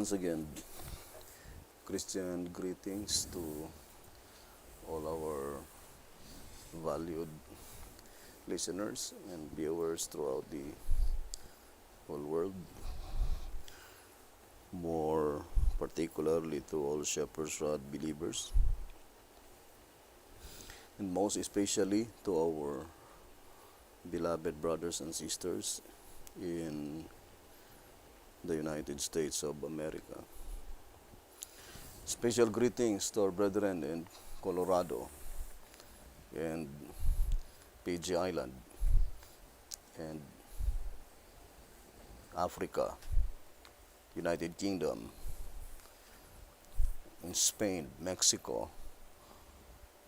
once again, Christian greetings to all our valued listeners and viewers throughout the whole world, more particularly to all Shepherd's Rod believers, and most especially to our beloved brothers and sisters in the United States of America. Special greetings to our brethren in Colorado and PG Island and Africa, United Kingdom, in Spain, Mexico,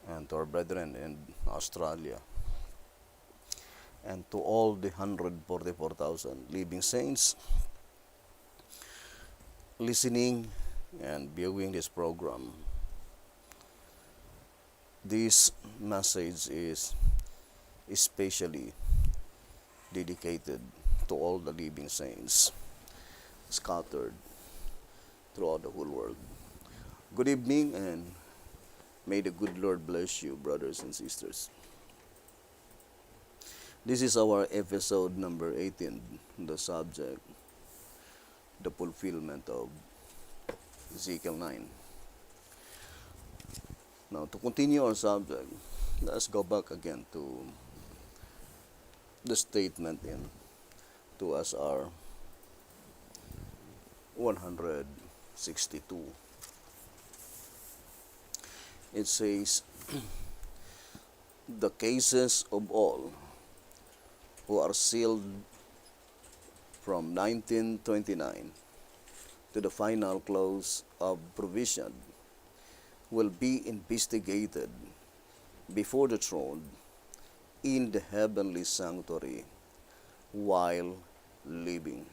and to our brethren in Australia, and to all the 144,000 living saints listening and viewing this program. This message is especially dedicated to all the living saints scattered throughout the whole world. Good evening, and may the good Lord bless you, brothers and sisters. This is our episode number 18, the subject, the fulfillment of Ezekiel 9. Now, to continue our subject, let's go back again to the statement in 2SR 162. It says, the cases of all who are sealed from 1929 to the final close of provision will be investigated before the throne in the heavenly sanctuary while living.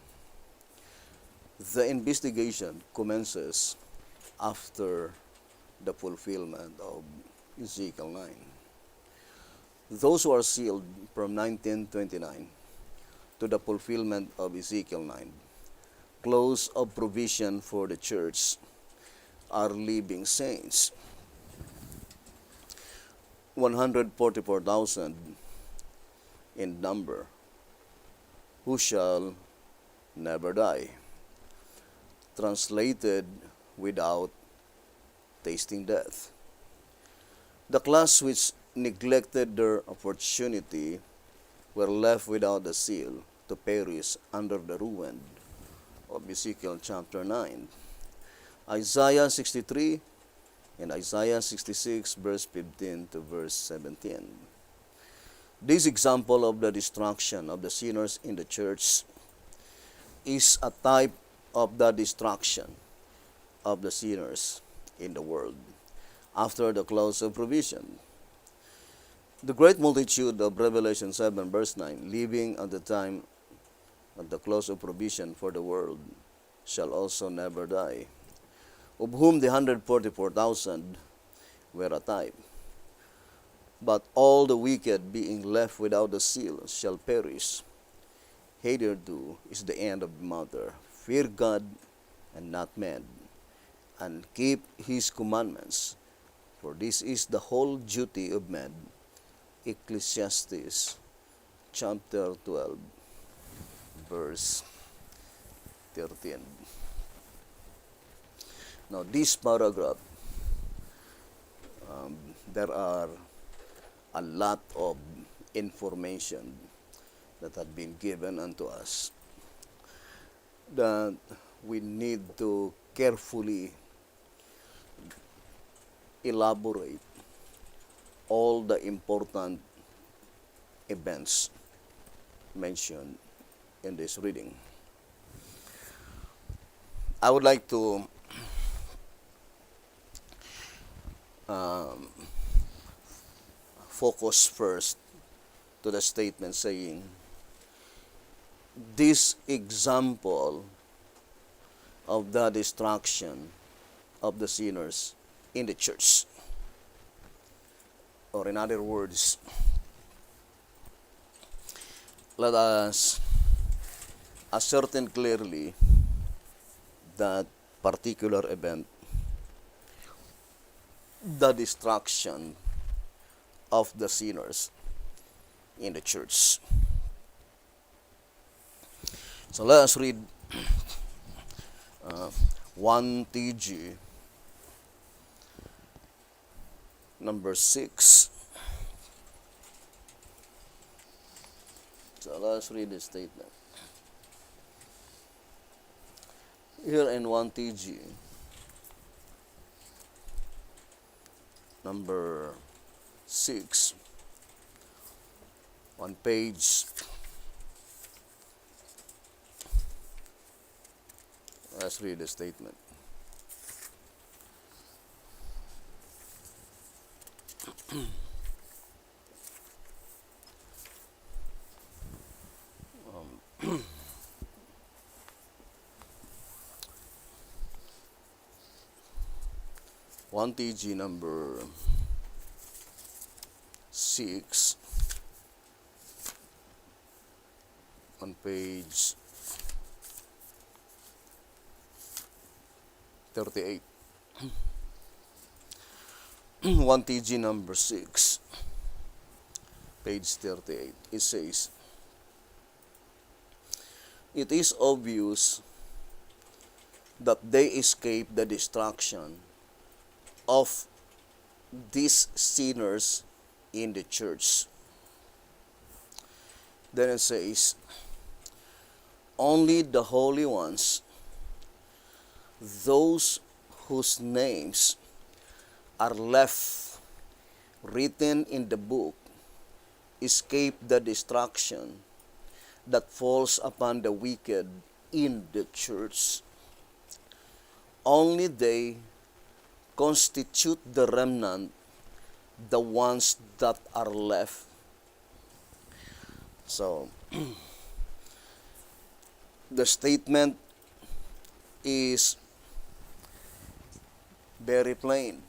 The investigation commences after the fulfillment of Ezekiel 9. Those who are sealed from 1929 to the fulfillment of Ezekiel 9, close of provision for the church, are living saints. 144,000 in number, who shall never die. Translated, without tasting death. The class which neglected their opportunity were left without the seal to perish under the ruin of Ezekiel chapter 9. Isaiah 63 and Isaiah 66 verse 15 to verse 17. This example of the destruction of the sinners in the church is a type of the destruction of the sinners in the world after the close of provision. The great multitude of Revelation 7 verse 9, living at the time of the close of provision for the world, shall also never die, of whom the 144,000 were a type. But all the wicked, being left without the seal, shall perish. Hitherto is the end of the matter. Fear God and not man, and keep his commandments, for this is the whole duty of man. Ecclesiastes chapter 12 verse 13. Now, this paragraph, there are a lot of information that have been given unto us that we need to carefully elaborate all the important events mentioned in this reading. I would like to focus first to the statement saying, this example of the destruction of the sinners in the church. Or in other words, let us ascertain clearly that particular event, the destruction of the sinners in the church. So let us read 1 TG number 6. So let us read the statement. Here in 1 TG number 6 on page, let's read the statement. One TG number 6 on page 38. 1 TG number 6, page 38. It says, "It is obvious that they escape the destruction of these sinners in the church." Then it says, "Only the holy ones, those whose names are left written in the book, escape the destruction that falls upon the wicked in the church. Only they constitute the remnant, the ones that are left." So, the statement is very plain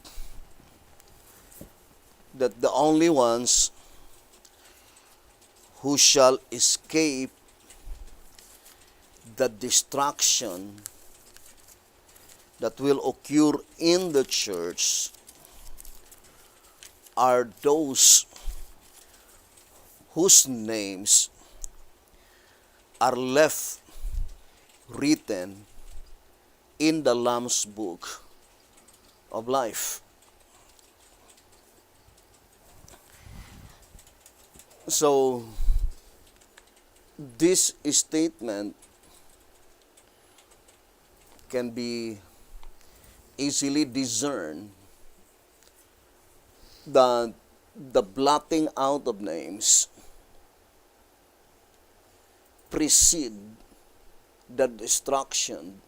that the only ones who shall escape the destruction that will occur in the church are those whose names are left written in the Lamb's book of life. So, this statement can be easily discerned that the blotting out of names precede the destruction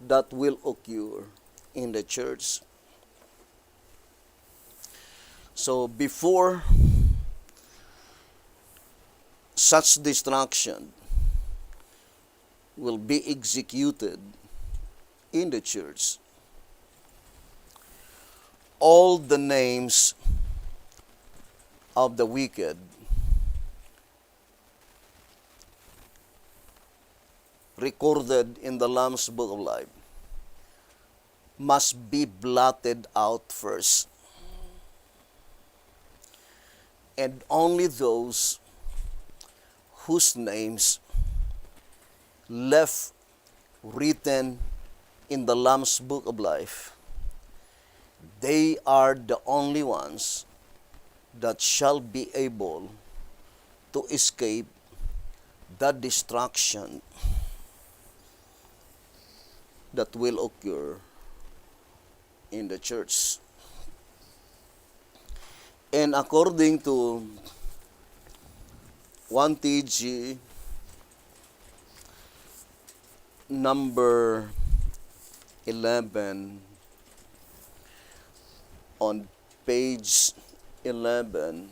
that will occur in the church. So before such destruction will be executed in the church, all the names of the wicked recorded in the Lamb's Book of Life must be blotted out first. And only those whose names left written in the Lamb's Book of Life, they are the only ones that shall be able to escape the destruction that will occur in the church. And according to 1 TG number 11 on page 11,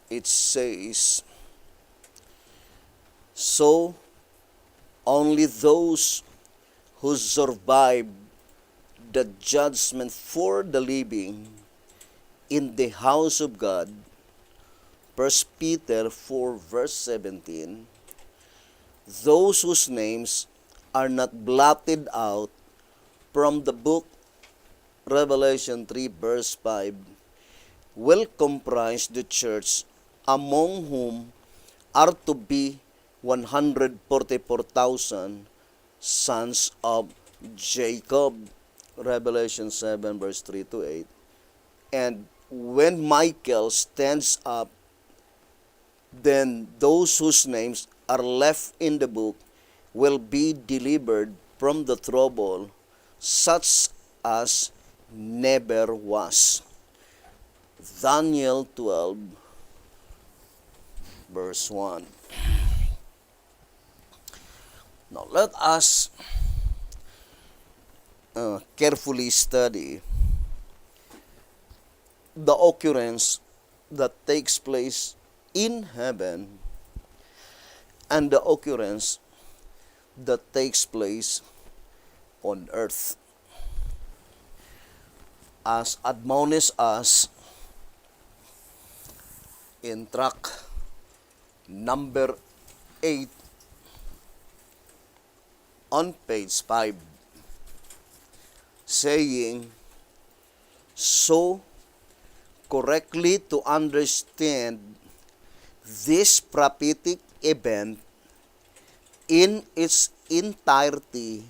it says, "So only those who survive the judgment for the living in the house of God," 1 Peter 4 verse 17, "those whose names are not blotted out from the book Revelation 3 verse 5 will comprise the church, among whom are to be 144,000 sons of Jacob. Revelation 7 verse 3 to 8. And when Michael stands up, then those whose names are left in the book will be delivered from the trouble, such as never was. Daniel 12 verse 1. Now let us carefully study the occurrence that takes place in heaven and the occurrence that takes place on earth, as admonished us in tract number 8 on page 5, saying, so correctly to understand this prophetic event in its entirety,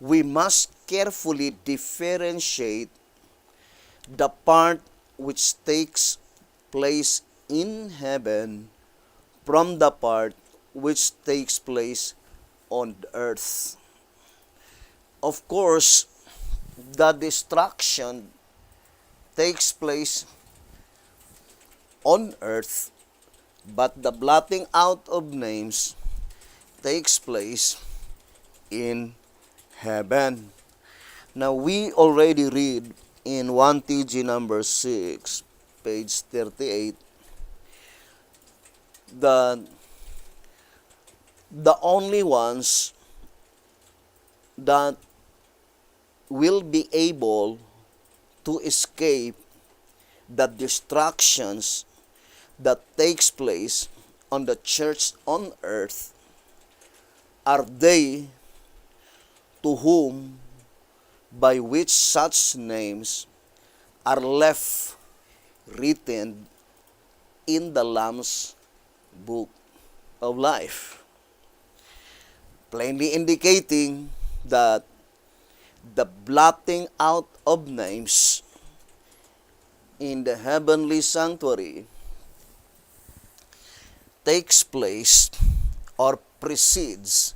we must carefully differentiate the part which takes place in heaven from the part which takes place on earth. Of course, the destruction takes place on earth, but the blotting out of names takes place in heaven. Now, we already read in 1 TG number 6, page 38, that the only ones that will be able to escape the destructions that takes place on the church on earth are they to whom by which such names are left written in the Lamb's book of life, plainly indicating that the blotting out of names in the heavenly sanctuary takes place or precedes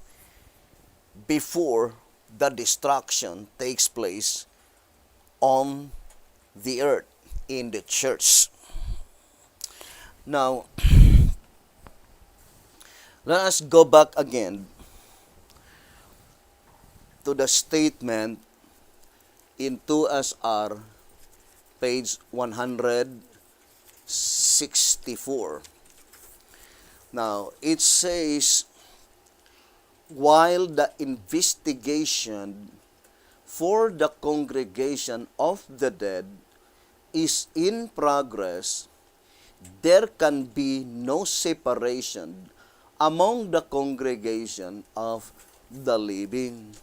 before the destruction takes place on the earth in the church. Now, let us go back again to the statement in 2SR, page 164. Now, it says, while the investigation for the congregation of the dead is in progress, there can be no separation among the congregation of the living.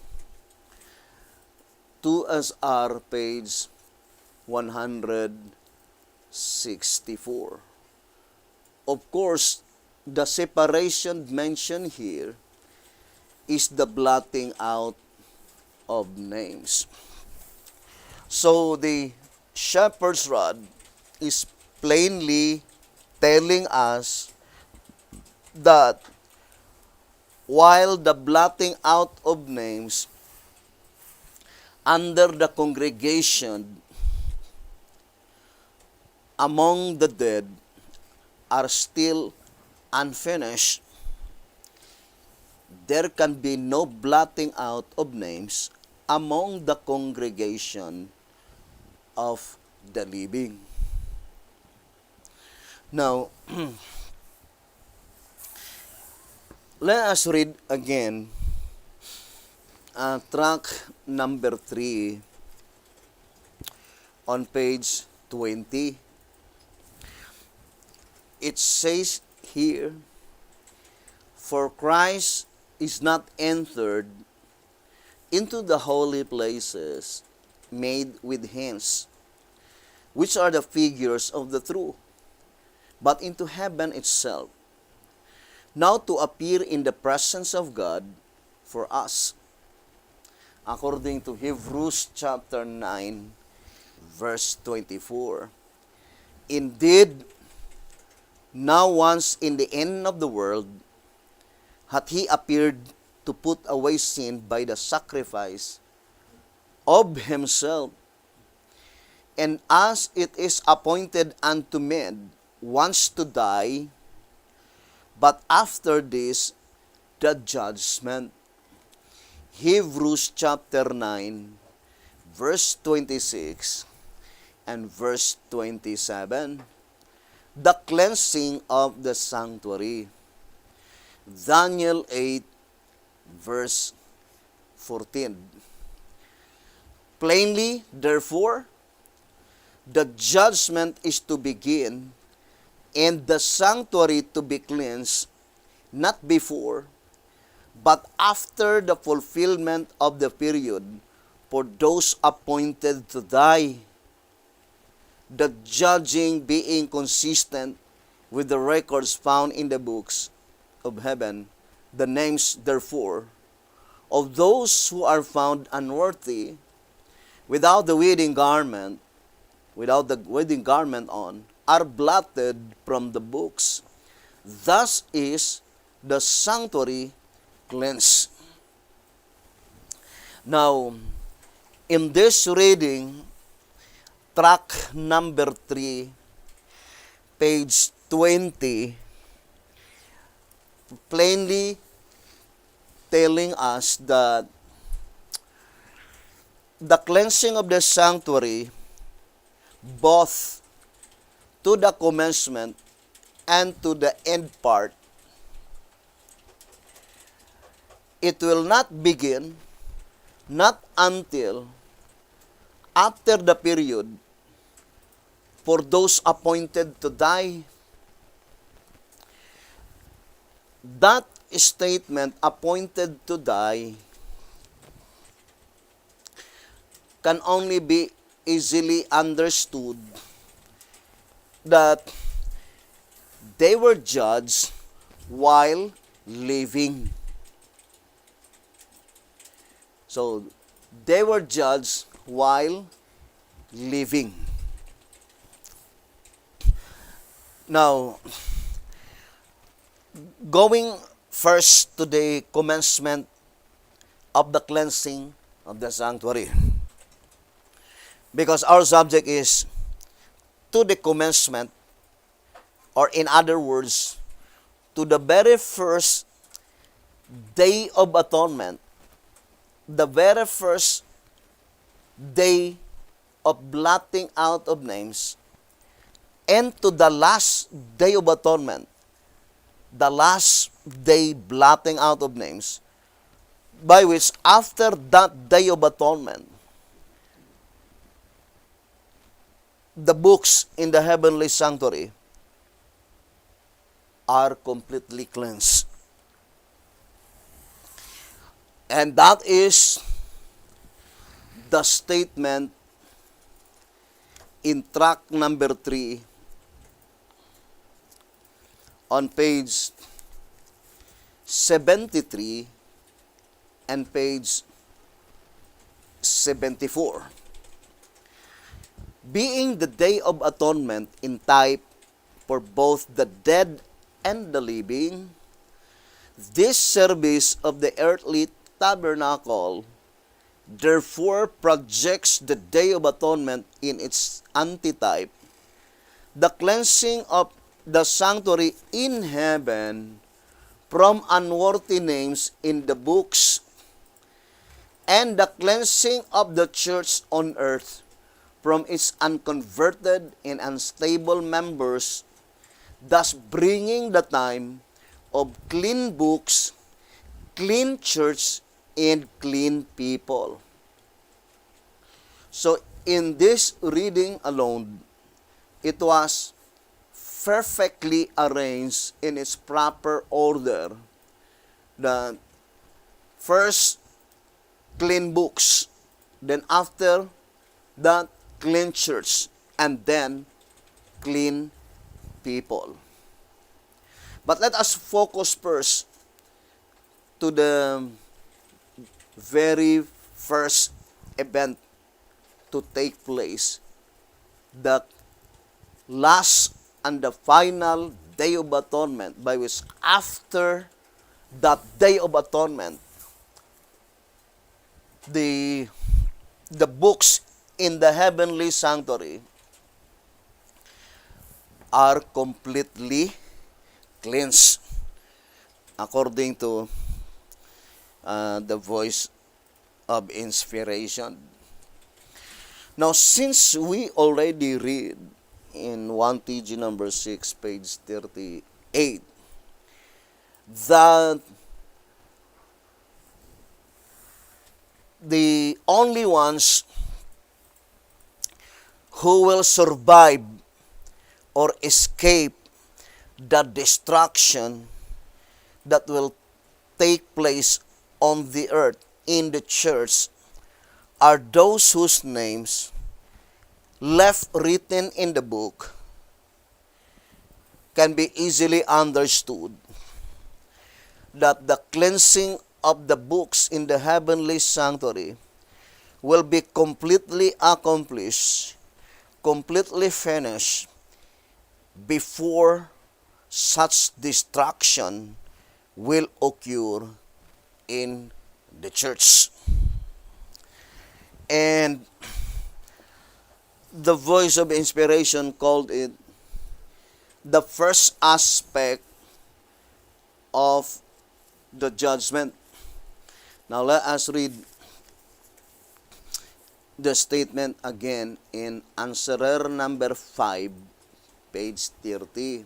2SR, page 164. Of course, the separation mentioned here is the blotting out of names. So the shepherd's rod is plainly telling us that while the blotting out of names under the congregation among the dead are still unfinished, there can be no blotting out of names among the congregation of the living. Now, let us read again tract number 3 on page 20. It says here, for Christ is not entered into the holy places made with hands, which are the figures of the true, but into heaven itself, now to appear in the presence of God for us. According to Hebrews chapter 9, verse 24. Indeed, now once in the end of the world, hath he appeared to put away sin by the sacrifice of himself. And as it is appointed unto men once to die, but after this, the judgment. Hebrews chapter 9, verse 26 and verse 27. The cleansing of the sanctuary. Daniel 8, verse 14. Plainly, therefore, the judgment is to begin and the sanctuary to be cleansed, not before, but after the fulfillment of the period for those appointed to die, the judging being consistent with the records found in the books of heaven, the names, therefore, of those who are found unworthy, without the wedding garment on, are blotted from the books. Thus is the sanctuary cleansed. Now, in this reading, track number 3, page 20, plainly telling us that the cleansing of the sanctuary, both to the commencement and to the end part, it will not begin, not until after the period for those appointed to die. That statement, appointed to die, can only be easily understood that they were judged while living. So, they were judged while living. Now, going first to the commencement of the cleansing of the sanctuary, because our subject is to the commencement, or in other words, to the very first day of atonement, the very first day of blotting out of names, and to the last day of atonement, the last day blotting out of names, by which after that day of atonement, the books in the heavenly sanctuary are completely cleansed. And that is the statement in track number 3 on page 73 and page 74. Being the Day of Atonement in type for both the dead and the living, this service of the earthly tabernacle therefore projects the Day of Atonement in its antitype, the cleansing of the sanctuary in heaven from unworthy names in the books, and the cleansing of the church on earth from its unconverted and unstable members, thus bringing the time of clean books, clean church, and clean people. So, in this reading alone, it was perfectly arranged in its proper order that First, clean books. Then after that, clean church. And then, clean people. But let us focus first to the very first event to take place, the last and the final Day of Atonement, by which after that Day of Atonement, the books in the heavenly sanctuary are completely cleansed according to the voice of inspiration. Now, since we already read in 1 TG number 6, page 38, that the only ones who will survive or escape the destruction that will take place on the earth in the church are those whose names left written in the book can be easily understood, that the cleansing of the books in the heavenly sanctuary will be completely accomplished, completely finished before such destruction will occur in the church. And the voice of inspiration called it the first aspect of the judgment. Now let us read the statement again in answerer number 5, page 30.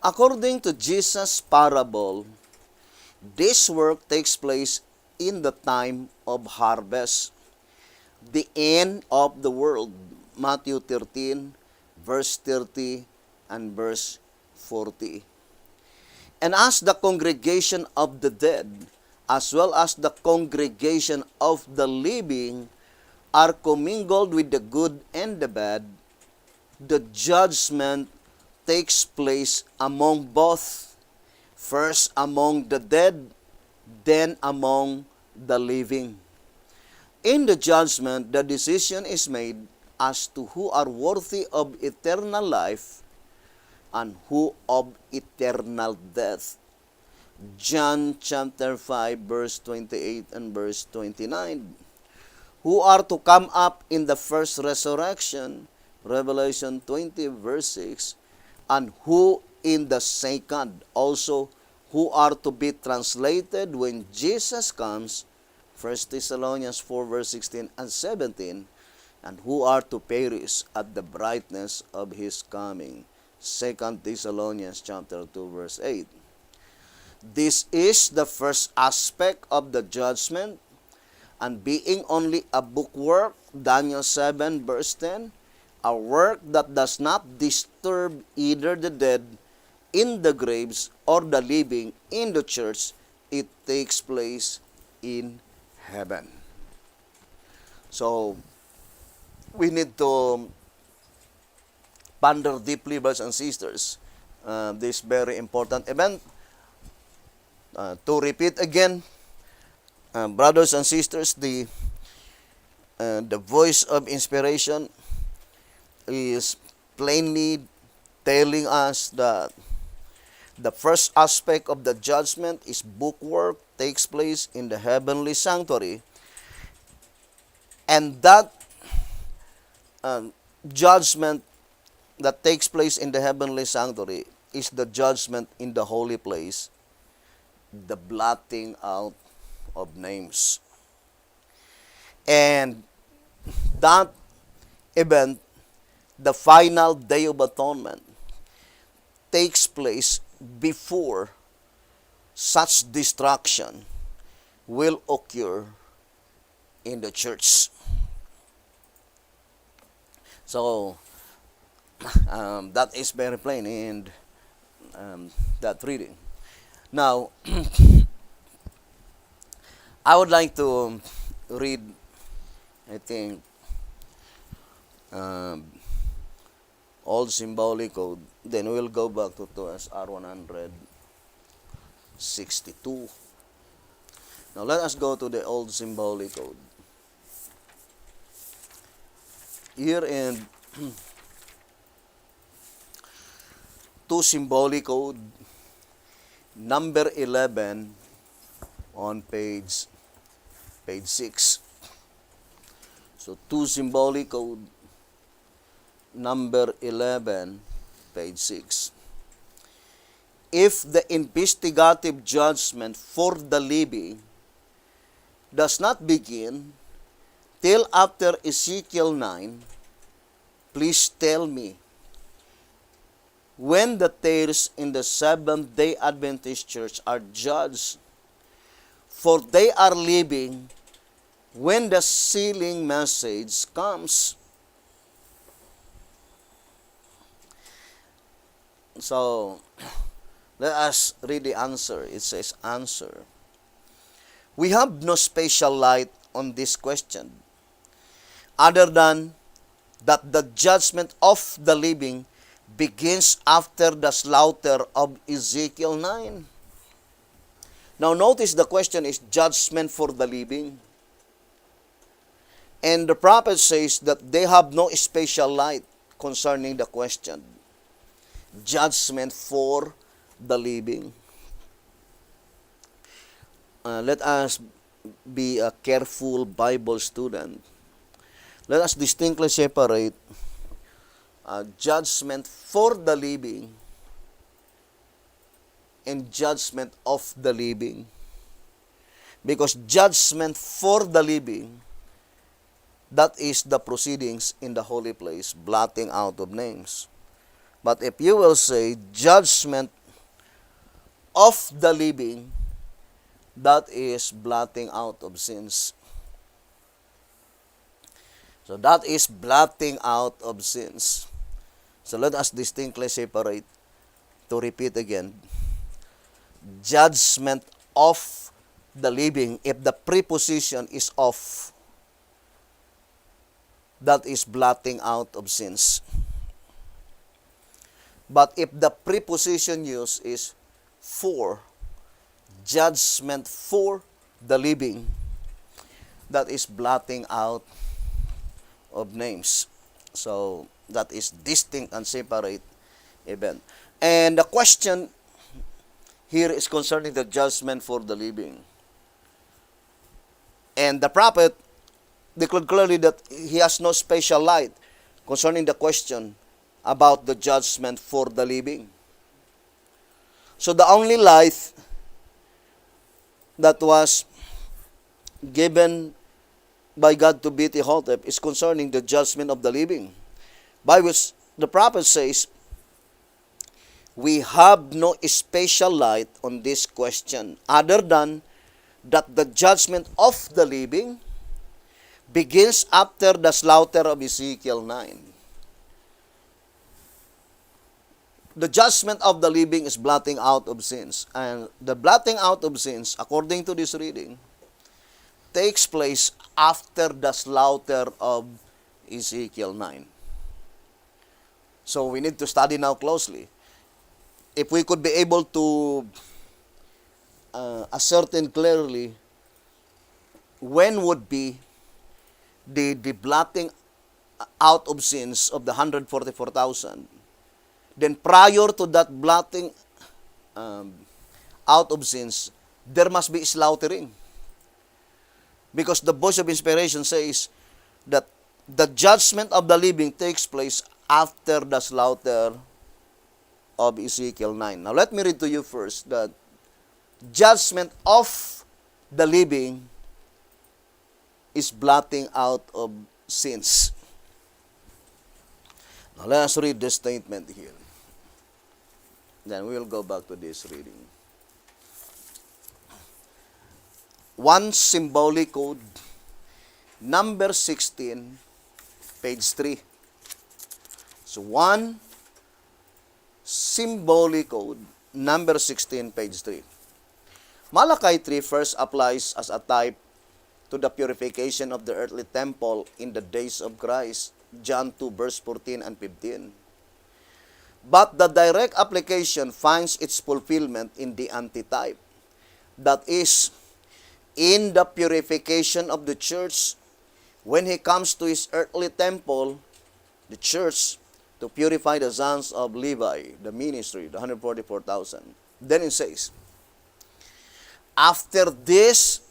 According to Jesus' parable, this work takes place in the time of harvest, the end of the world. Matthew 13, verse 30 and verse 40. And as the congregation of the dead, as well as the congregation of the living, are commingled with the good and the bad, the judgment takes place among both, first among the dead, then among the living. In the judgment, the decision is made as to who are worthy of eternal life and who of eternal death. John chapter 5, verse 28 and verse 29. Who are to come up in the first resurrection, Revelation 20, verse 6, and who in the second, also who are to be translated when Jesus comes, 1 Thessalonians 4, verse 16 and 17, and who are to perish at the brightness of his coming, 2 Thessalonians chapter 2, verse 8. This is the first aspect of the judgment, and being only a bookwork, Daniel 7, verse 10, a work that does not disturb either the dead in the graves or the living in the church, it takes place in heaven. So, we need to ponder deeply, brothers and sisters, this very important event. To repeat again, brothers and sisters, the voice of inspiration is plainly telling us that the first aspect of the judgment is bookwork, takes place in the heavenly sanctuary, and that judgment that takes place in the heavenly sanctuary is the judgment in the holy place, the blotting out of names. And that event, the final Day of Atonement, takes place before such destruction will occur in the church. So, that is very plain in that reading. Now, I would like to read, I think, um, old symbolic code. Then we'll go back to SR 162. Now let us go to the old symbolic code. Here in two symbolic code, number 11 on page 6. So two symbolic code, number 11, page 6. If the investigative judgment for the living does not begin till after Ezekiel 9, please tell me when the tares in the Seventh-day Adventist Church are judged, for they are living when the sealing message comes. So, let us read the answer. It says, answer. We have no special light on this question, other than that the judgment of the living begins after the slaughter of Ezekiel 9. Now notice the question is judgment for the living. And the prophet says that they have no special light concerning the question. Judgment for the living. Let us be a careful Bible student. Let us distinctly separate judgment for the living and judgment of the living. Because judgment for the living, that is the proceedings in the holy place, blotting out of names. But if you will say judgment of the living, that is blotting out of sins. So that is blotting out of sins. So let us distinctly separate. To repeat again, judgment of the living, if the preposition is of, that is blotting out of sins. But if the preposition used is for, judgment for the living, that is blotting out of names. So that is distinct and separate event. And the question here is concerning the judgment for the living. And the prophet declared clearly that he has no special light concerning the question about the judgment for the living. So the only light that was given by God to Beti-Hotep is concerning the judgment of the living, by which the prophet says, we have no special light on this question, other than that the judgment of the living begins after the slaughter of Ezekiel 9. The judgment of the living is blotting out of sins. And the blotting out of sins, according to this reading, takes place after the slaughter of Ezekiel 9. So we need to study now closely. If we could be able to ascertain clearly when would be the blotting out of sins of the 144,000, then prior to that blotting out of sins, there must be slaughtering. Because the voice of inspiration says that the judgment of the living takes place after the slaughter of Ezekiel 9. Now let me read to you first that judgment of the living is blotting out of sins. Now let us read the statement here. Then we will go back to this reading. One symbolic code, number 16, page 3. So one symbolic code, number 16, page 3. Malachi 3 first applies as a type to the purification of the earthly temple in the days of Christ, John 2 verse 14 and 15. But the direct application finds its fulfillment in the antitype, that is, in the purification of the church when he comes to his earthly temple, the church, to purify the sons of Levi, the ministry, the 144,000. Then it says, after this,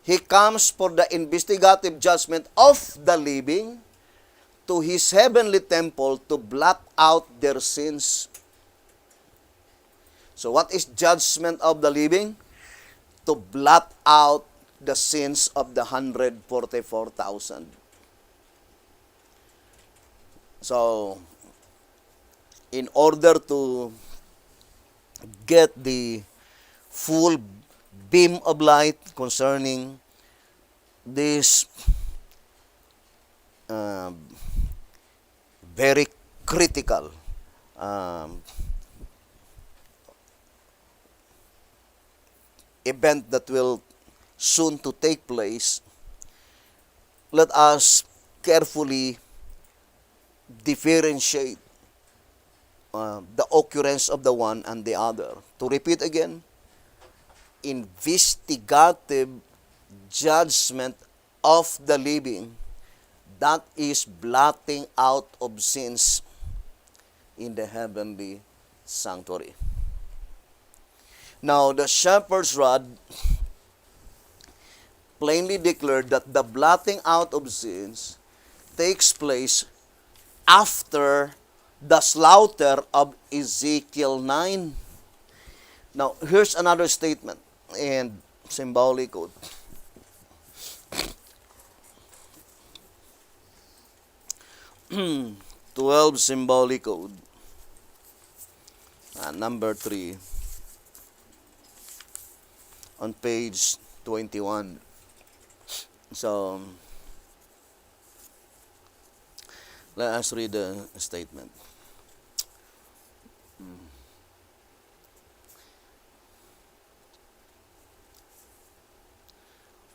he comes for the investigative judgment of the living to his heavenly temple to blot out their sins. So what is judgment of the living? To blot out the sins of the 144,000. So, in order to get the full beam of light concerning this very critical event that will soon to take place, let us carefully differentiate the occurrence of the one and the other. To repeat again, investigative judgment of the living, that is blotting out of sins in the heavenly sanctuary. Now, the shepherd's rod plainly declared that the blotting out of sins takes place after the slaughter of Ezekiel 9. Now, here's another statement and symbolic code. Hmm, 12 symbolic code. Number 3 on page 21. So, let us read the statement.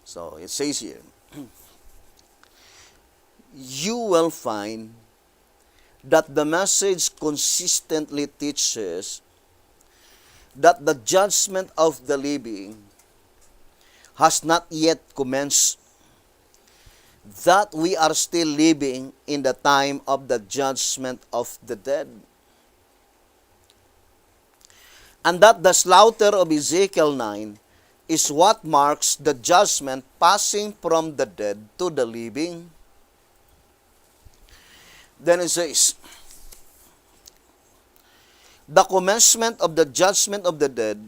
So, it says here, you will find that the message consistently teaches that the judgment of the living has not yet commenced, that we are still living in the time of the judgment of the dead, and that the slaughter of Ezekiel 9 is what marks the judgment passing from the dead to the living. Then it says, the commencement of the judgment of the dead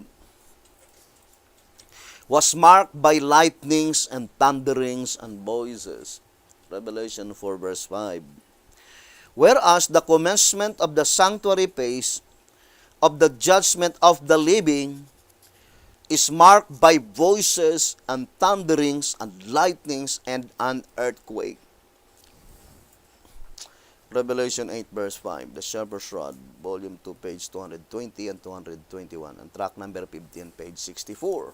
was marked by lightnings and thunderings and voices. Revelation 4 verse 5. Whereas the commencement of the sanctuary phase of the judgment of the living is marked by voices and thunderings and lightnings and an earthquake. Revelation 8 verse 5, the Shepherd's Rod, volume 2, page 220 and 221, and track number 15, page 64.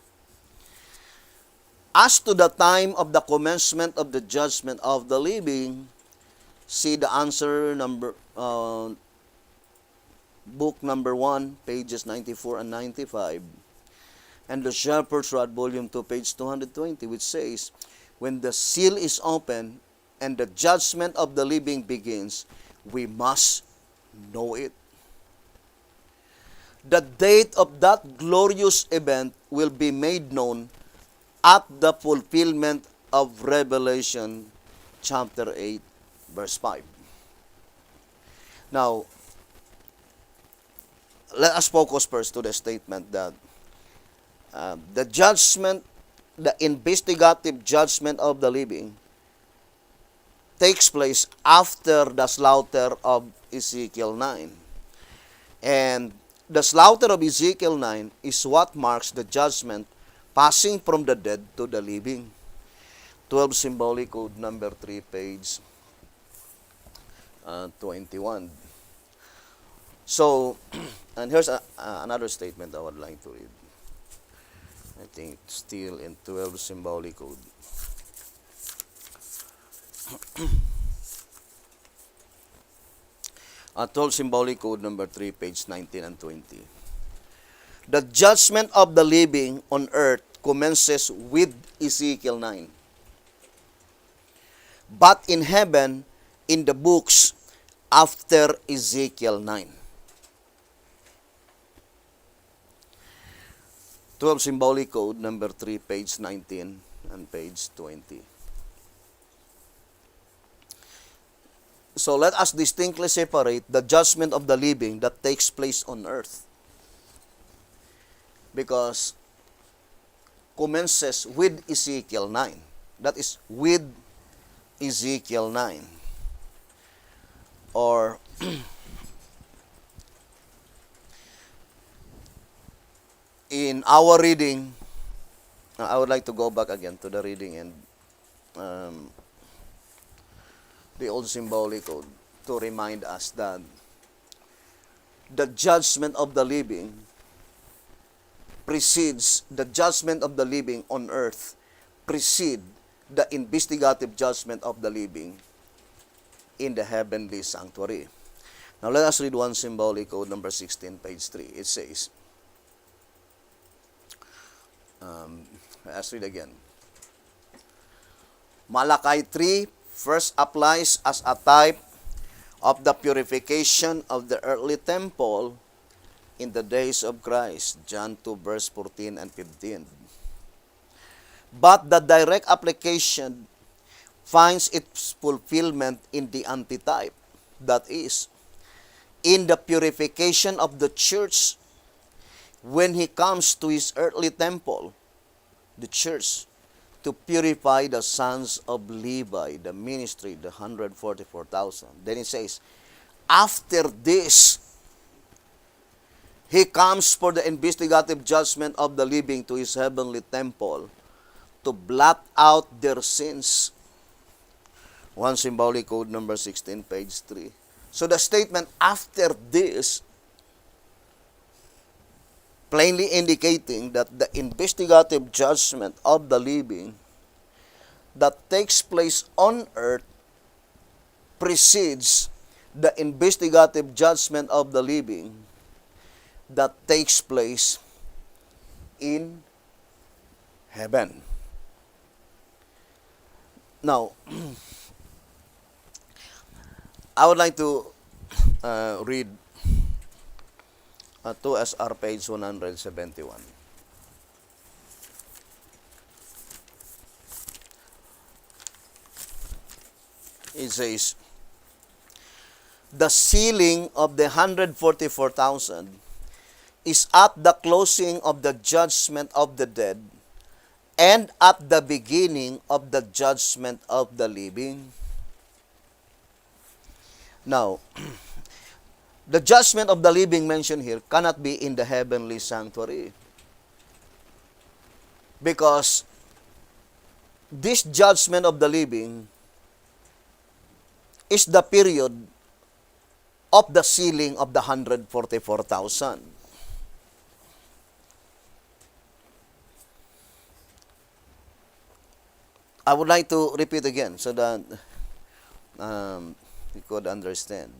As to the time of the commencement of the judgment of the living, see the answer number, book number 1, pages 94 and 95, and the Shepherd's Rod, volume 2, page 220, which says, when the seal is opened and the judgment of the living begins, we must know it. The date of that glorious event will be made known at the fulfillment of Revelation chapter 8, verse 5. Now, let us focus first to the statement that the judgment, the investigative judgment of the living takes place after the slaughter of Ezekiel 9. And the slaughter of Ezekiel 9 is what marks the judgment passing from the dead to the living. 12 symbolic code number 3, page 21. So, and here's another statement I would like to read. I think still in 12 symbolic code. 12 symbolic code number 3, page 19 and 20. The judgment of the living on earth commences with Ezekiel 9. But in heaven, in the books after Ezekiel 9. 12 symbolic code number 3, page 19 and page 20. So let us distinctly separate the judgment of the living that takes place on earth. Because commences with Ezekiel 9. That is with Ezekiel 9. Or in our reading, I would like to go back again to the reading and the old symbolic code to remind us that the judgment of the living precedes, the judgment of the living on earth precede the investigative judgment of the living in the heavenly sanctuary. Now let us read one symbolic code number 16, page 3. It says, let's read again. Malachi 3 first applies as a type of the purification of the earthly temple in the days of Christ. John 2 verse 14 and 15. But the direct application finds its fulfillment in the antitype, that is, in the purification of the church when he comes to his earthly temple, the church, to purify the sons of Levi, the ministry, the 144,000. Then it says, after this, he comes for the investigative judgment of the living to his heavenly temple to blot out their sins. One symbolic code number 16, page 3. So the statement, after this, plainly indicating that the investigative judgment of the living that takes place on earth precedes the investigative judgment of the living that takes place in heaven. Now, I would like to read 2 SR page 171. It says, the sealing of the 144,000 is at the closing of the judgment of the dead and at the beginning of the judgment of the living. Now, the judgment of the living mentioned here cannot be in the heavenly sanctuary. Because this judgment of the living is the period of the sealing of the 144,000. I would like to repeat again so that you could understand.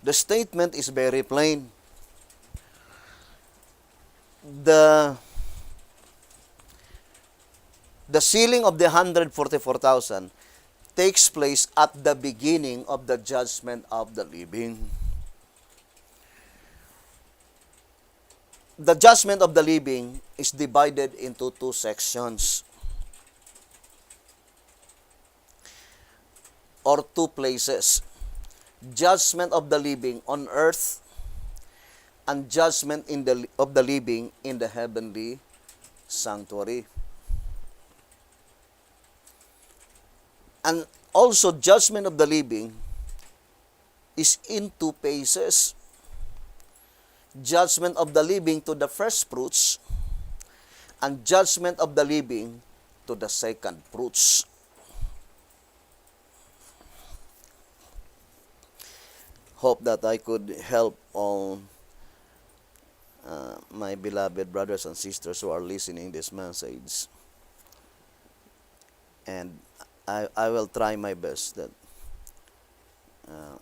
The statement is very plain. The sealing of the 144,000 takes place at the beginning of the judgment of the living. The judgment of the living is divided into two sections or two places. Judgment of the living on earth and judgment of the living in the heavenly sanctuary. And also, judgment of the living is in two phases. Judgment of the living to the first fruits and judgment of the living to the second fruits. Hope that I could help all my beloved brothers and sisters who are listening this message. And I will try my best that uh,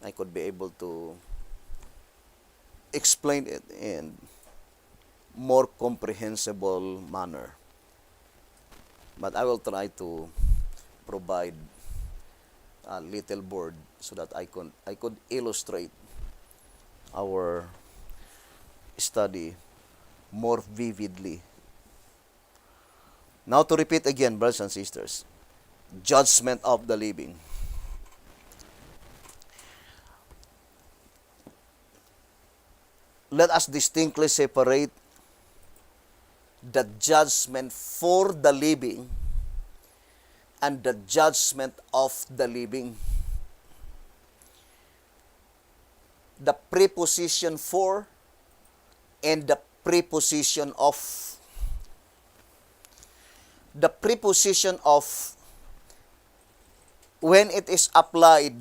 I could be able to explain it in more comprehensible manner. But I will try to provide a little board so that I could illustrate our study more vividly. Now to repeat again, brothers and sisters, judgment of the living. Let us distinctly separate the judgment for the living and the judgment of the living. The preposition for and the preposition of. The preposition of, when it is applied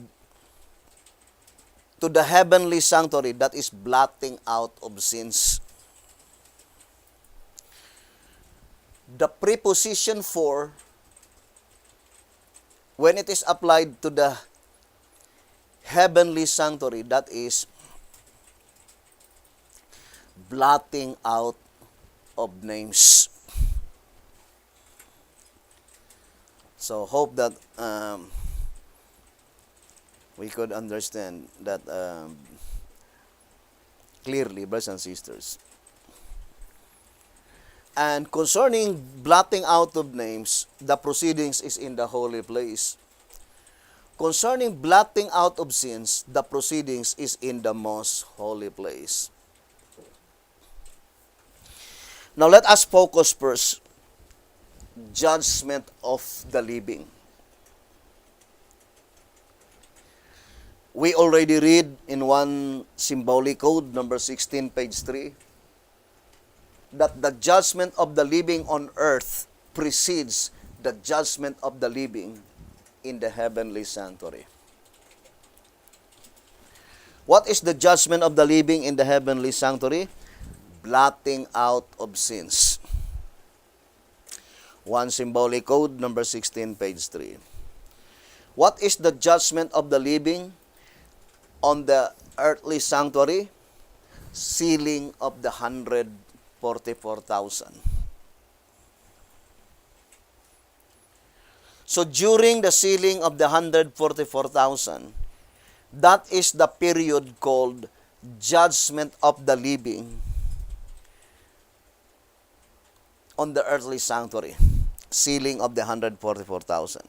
to the heavenly sanctuary, that is blotting out of sins. The preposition for, when it is applied to the heavenly sanctuary, that is blotting out of names. So hope that we could understand that clearly, brothers and sisters. And concerning blotting out of names, the proceedings is in the holy place. Concerning blotting out of sins, the proceedings is in the most holy place. Now let us focus first, judgment of the living. We already read in one symbolic code, number 16, page 3, that the judgment of the living on earth precedes the judgment of the living in the heavenly sanctuary. What is the judgment of the living in the heavenly sanctuary? Blotting out of sins. One symbolic code, number 16, page 3. What is the judgment of the living on the earthly sanctuary? Sealing of the 144,000. So during the sealing of the 144,000, that is the period called judgment of the living on the earthly sanctuary. Sealing of the 144,000.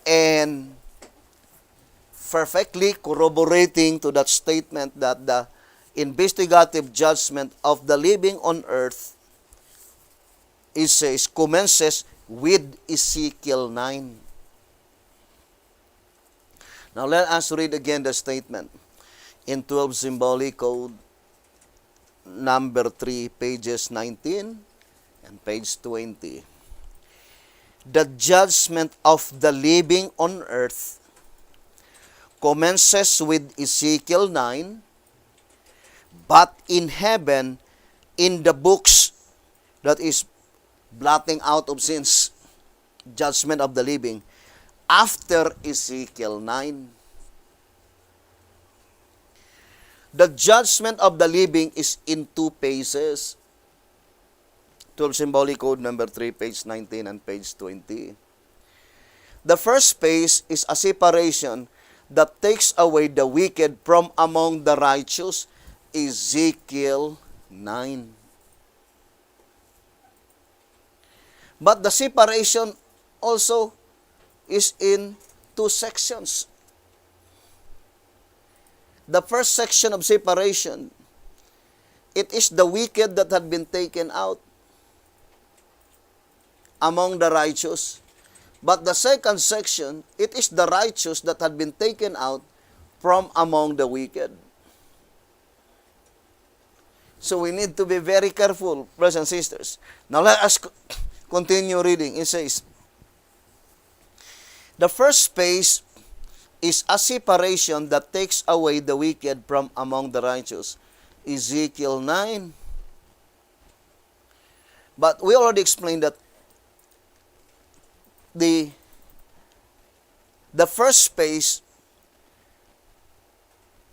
And perfectly corroborating to that statement that the investigative judgment of the living on earth commences with Ezekiel 9. Now let us read again the statement in 12 symbolic code, number 3, pages 19 and page 20. The judgment of the living on earth commences with Ezekiel 9, but in heaven, in the books, that is blotting out of sins, judgment of the living, after Ezekiel 9. The judgment of the living is in two phases. 12 symbolic code number 3, page 19 and page 20. The first phase is a separation that takes away the wicked from among the righteous, Ezekiel 9. But the separation also is in two sections. The first section of separation, it is the wicked that had been taken out among the righteous. But the second section, it is the righteous that had been taken out from among the wicked. So we need to be very careful, brothers and sisters. Now let us continue reading. It says, the first phase is a separation that takes away the wicked from among the righteous, Ezekiel 9. But we already explained that the first space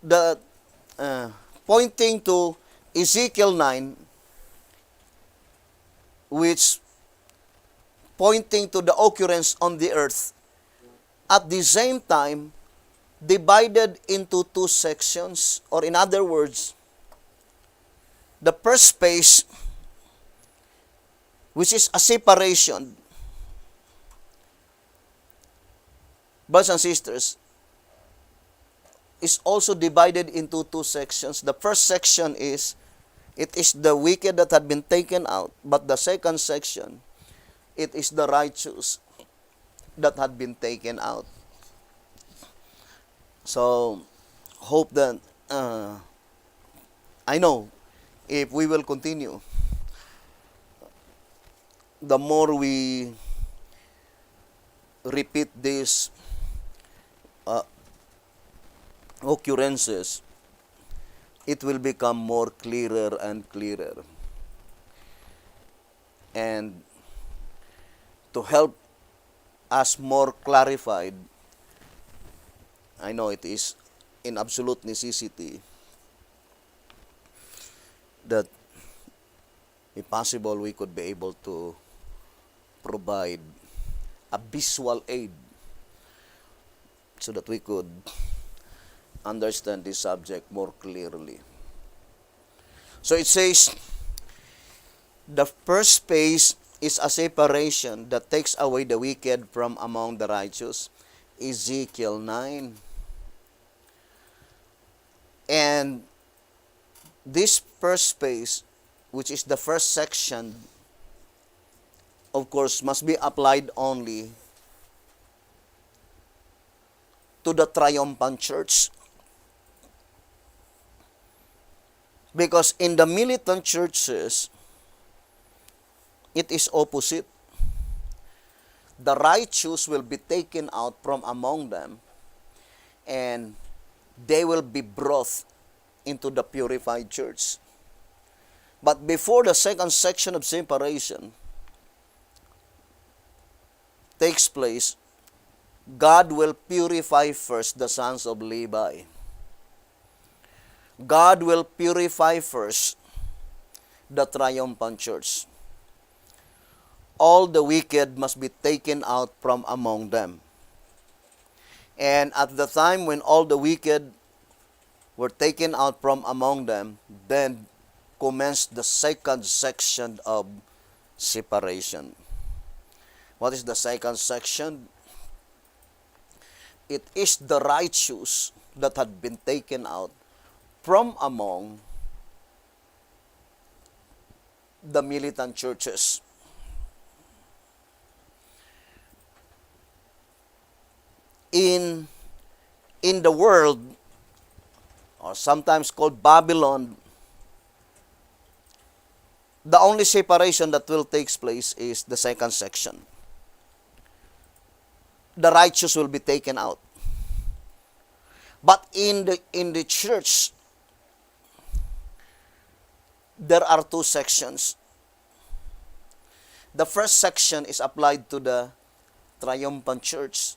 that pointing to Ezekiel 9, which pointing to the occurrence on the earth, at the same time divided into two sections, or in other words, the first space, which is a separation. Brothers and sisters, is also divided into two sections. The first section is, it is the wicked that had been taken out, but the second section, it is the righteous that had been taken out. So, hope that, I know, if we will continue, the more we repeat these occurrences, it will become more clearer and clearer. And to help us more clarified, I know it is in absolute necessity that if possible we could be able to provide a visual aid so that we could understand this subject more clearly. So it says, the first phase is a separation that takes away the wicked from among the righteous. Ezekiel 9. And this first phase, which is the first section, of course, must be applied only to the triumphant church. Because in the militant churches, it is opposite. The righteous will be taken out from among them, and they will be brought into the purified church. But before the second section of separation takes place, God will purify first the sons of Levi. God will purify first the triumphant church. All the wicked must be taken out from among them. And at the time when all the wicked were taken out from among them, then commenced the second section of separation. What is the second section? It is the righteous that had been taken out from among the militant churches. In the world, or sometimes called Babylon, the only separation that will take place is the second section. The righteous will be taken out. But in the church, there are two sections. The first section is applied to the triumphant church.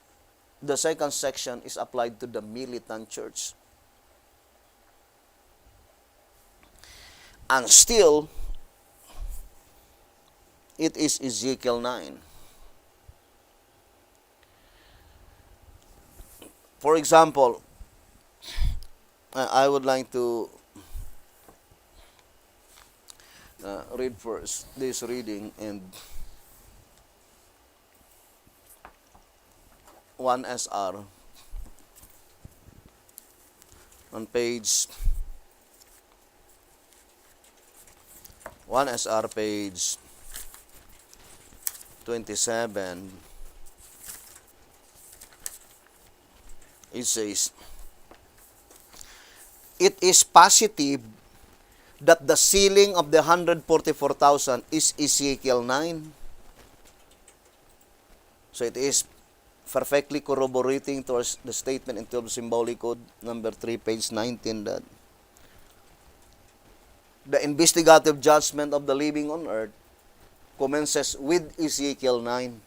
The second section is applied to the militant church. And still, it is Ezekiel 9. For example, I would like to read first this reading in 1SR on page 1SR page 27. It says, it is positive that the sealing of the 144,000 is Ezekiel 9. So it is perfectly corroborating towards the statement in 12 Symbolic Code number 3, page 19, that the investigative judgment of the living on earth commences with Ezekiel 9.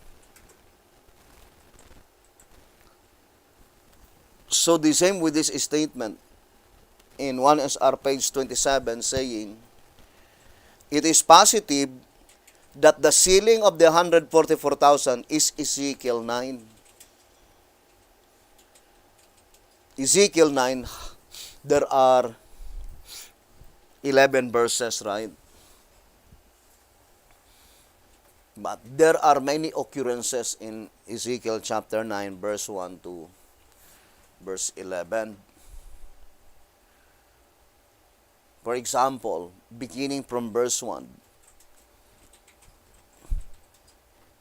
So the same with this statement in 1SR page 27 saying, it is positive that the sealing of the 144,000 is Ezekiel 9. Ezekiel 9, there are 11 verses, right? But there are many occurrences in Ezekiel chapter 9, verse 1 to verse 11. For example, beginning from verse 1,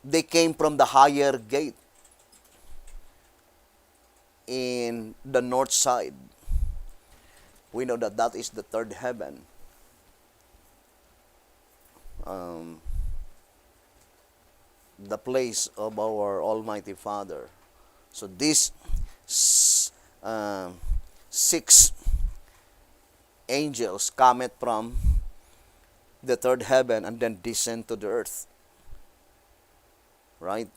they came from the higher gate in the north side. We know that that is the third heaven. The place of our Almighty Father. So these 6 angels come from the third heaven and then descend to the earth. Right?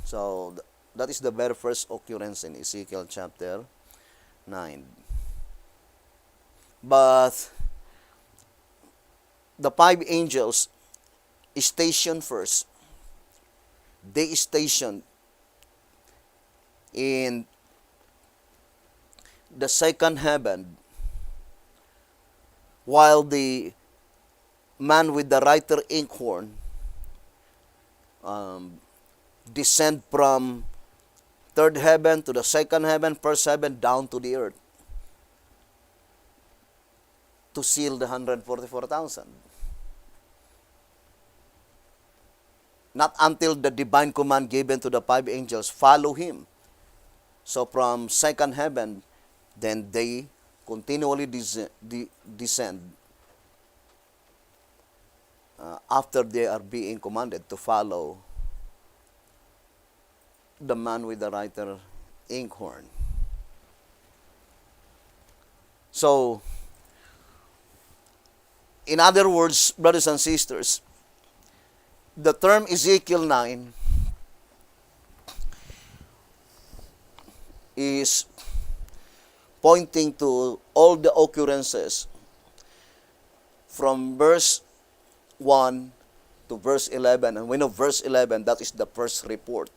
So that is the very first occurrence in Ezekiel chapter 9. But the 5 angels stationed first. They stationed in the second heaven, while the man with the writer inkhorn descend from third heaven to the second heaven, first heaven, down to the earth to seal the 144,000. Not until the divine command given to the 5 angels, follow him. So from second heaven, then they continually descend after they are being commanded to follow the man with the writer inkhorn. So, in other words, brothers and sisters, the term Ezekiel 9 is pointing to all the occurrences from verse 1 to verse 11. And we know verse 11, that is the first report.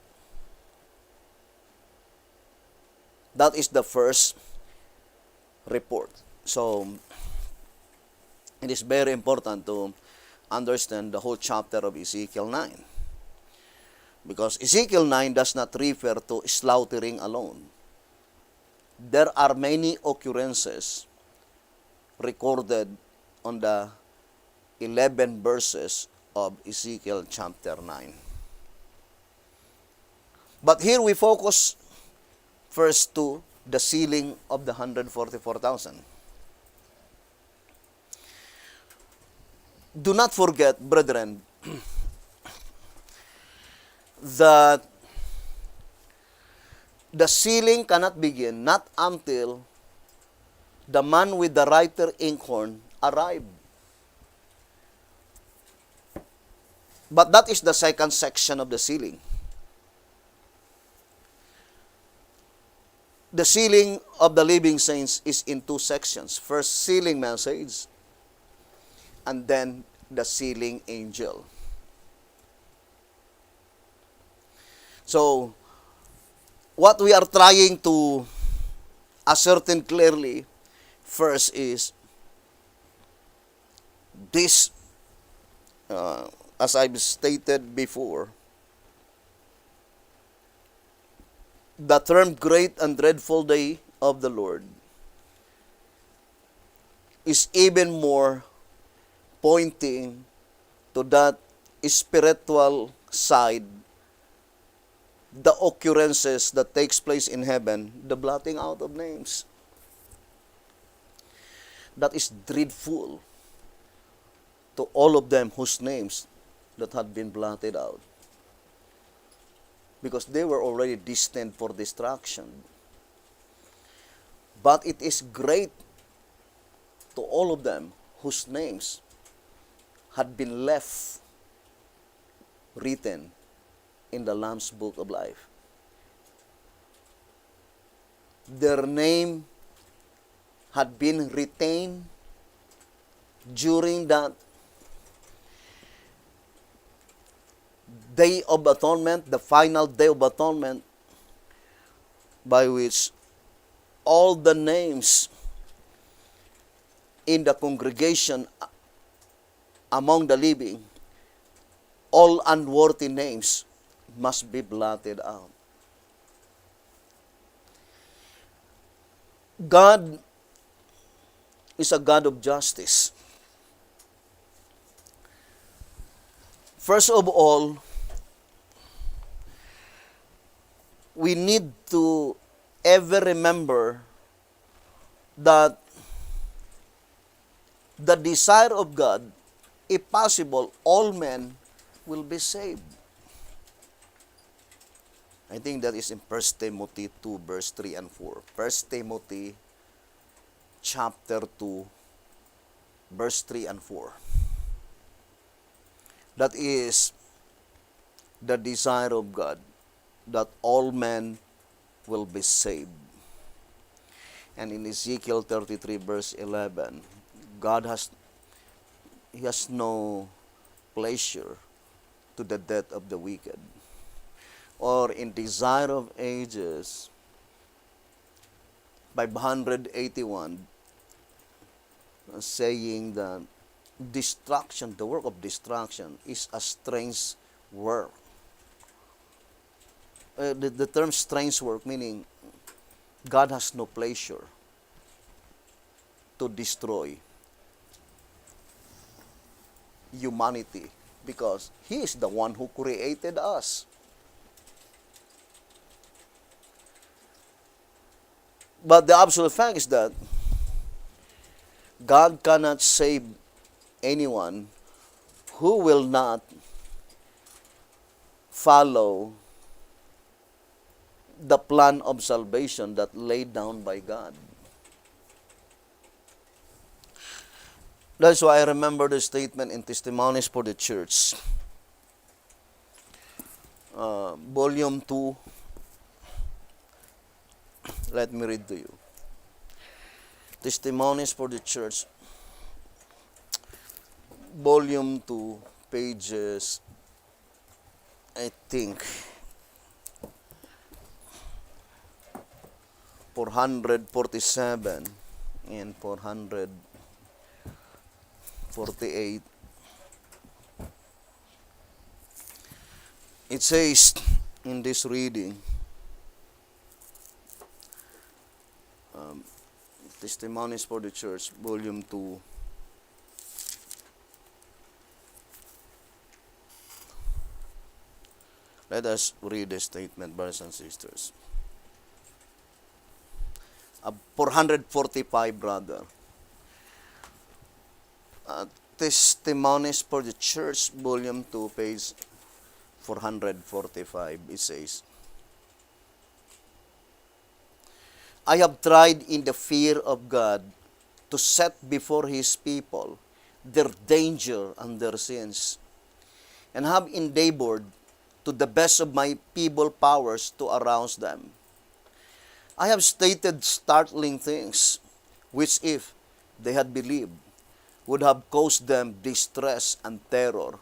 That is the first report. So, it is very important to understand the whole chapter of Ezekiel 9. Because Ezekiel 9 does not refer to slaughtering alone. There are many occurrences recorded on the 11 verses of Ezekiel chapter 9. But here we focus first to the sealing of the 144,000. Do not forget, brethren, that the sealing cannot begin not until the man with the writer inkhorn arrived. But that is the second section of the sealing. The sealing of the living saints is in 2 sections. First, sealing message, and then the sealing angel. So, what we are trying to ascertain clearly first is this, as I've stated before, the term great and dreadful day of the Lord is even more pointing to that spiritual side, the occurrences that takes place in heaven, the blotting out of names. That is dreadful to all of them whose names that had been blotted out, because they were already destined for destruction. But it is great to all of them whose names had been left written in the Lamb's Book of Life. Their name had been retained during that Day of Atonement, the final Day of Atonement, by which all the names in the congregation among the living, all unworthy names must be blotted out. God is a God of justice. First of all, we need to ever remember that the desire of God, if possible, all men will be saved. I think that is in 1 Timothy 2, verse 3 and 4. 1 Timothy chapter 2, verse 3 and 4. That is the desire of God, that all men will be saved. And in Ezekiel 33, verse 11, God has no pleasure to the death of the wicked. Or in Desire of Ages, 581, saying that destruction, the work of destruction, is a strange work. The term strange work meaning God has no pleasure to destroy humanity because He is the one who created us. But the absolute fact is that God cannot save anyone who will not follow the plan of salvation that laid down by God. That's why I remember the statement in Testimonies for the Church, volume 2. Let me read to you. Testimonies for the Church, volume 2, pages, I think, 447 and 448. It says in this reading, Testimonies for the Church, volume 2, let us read the statement, brothers and sisters. 445, brother. Testimonies for the Church, volume 2, page 445. It says, I have tried in the fear of God to set before His people their danger and their sins, and have endeavored to the best of my feeble powers to arouse them. I have stated startling things, which if they had believed, would have caused them distress and terror,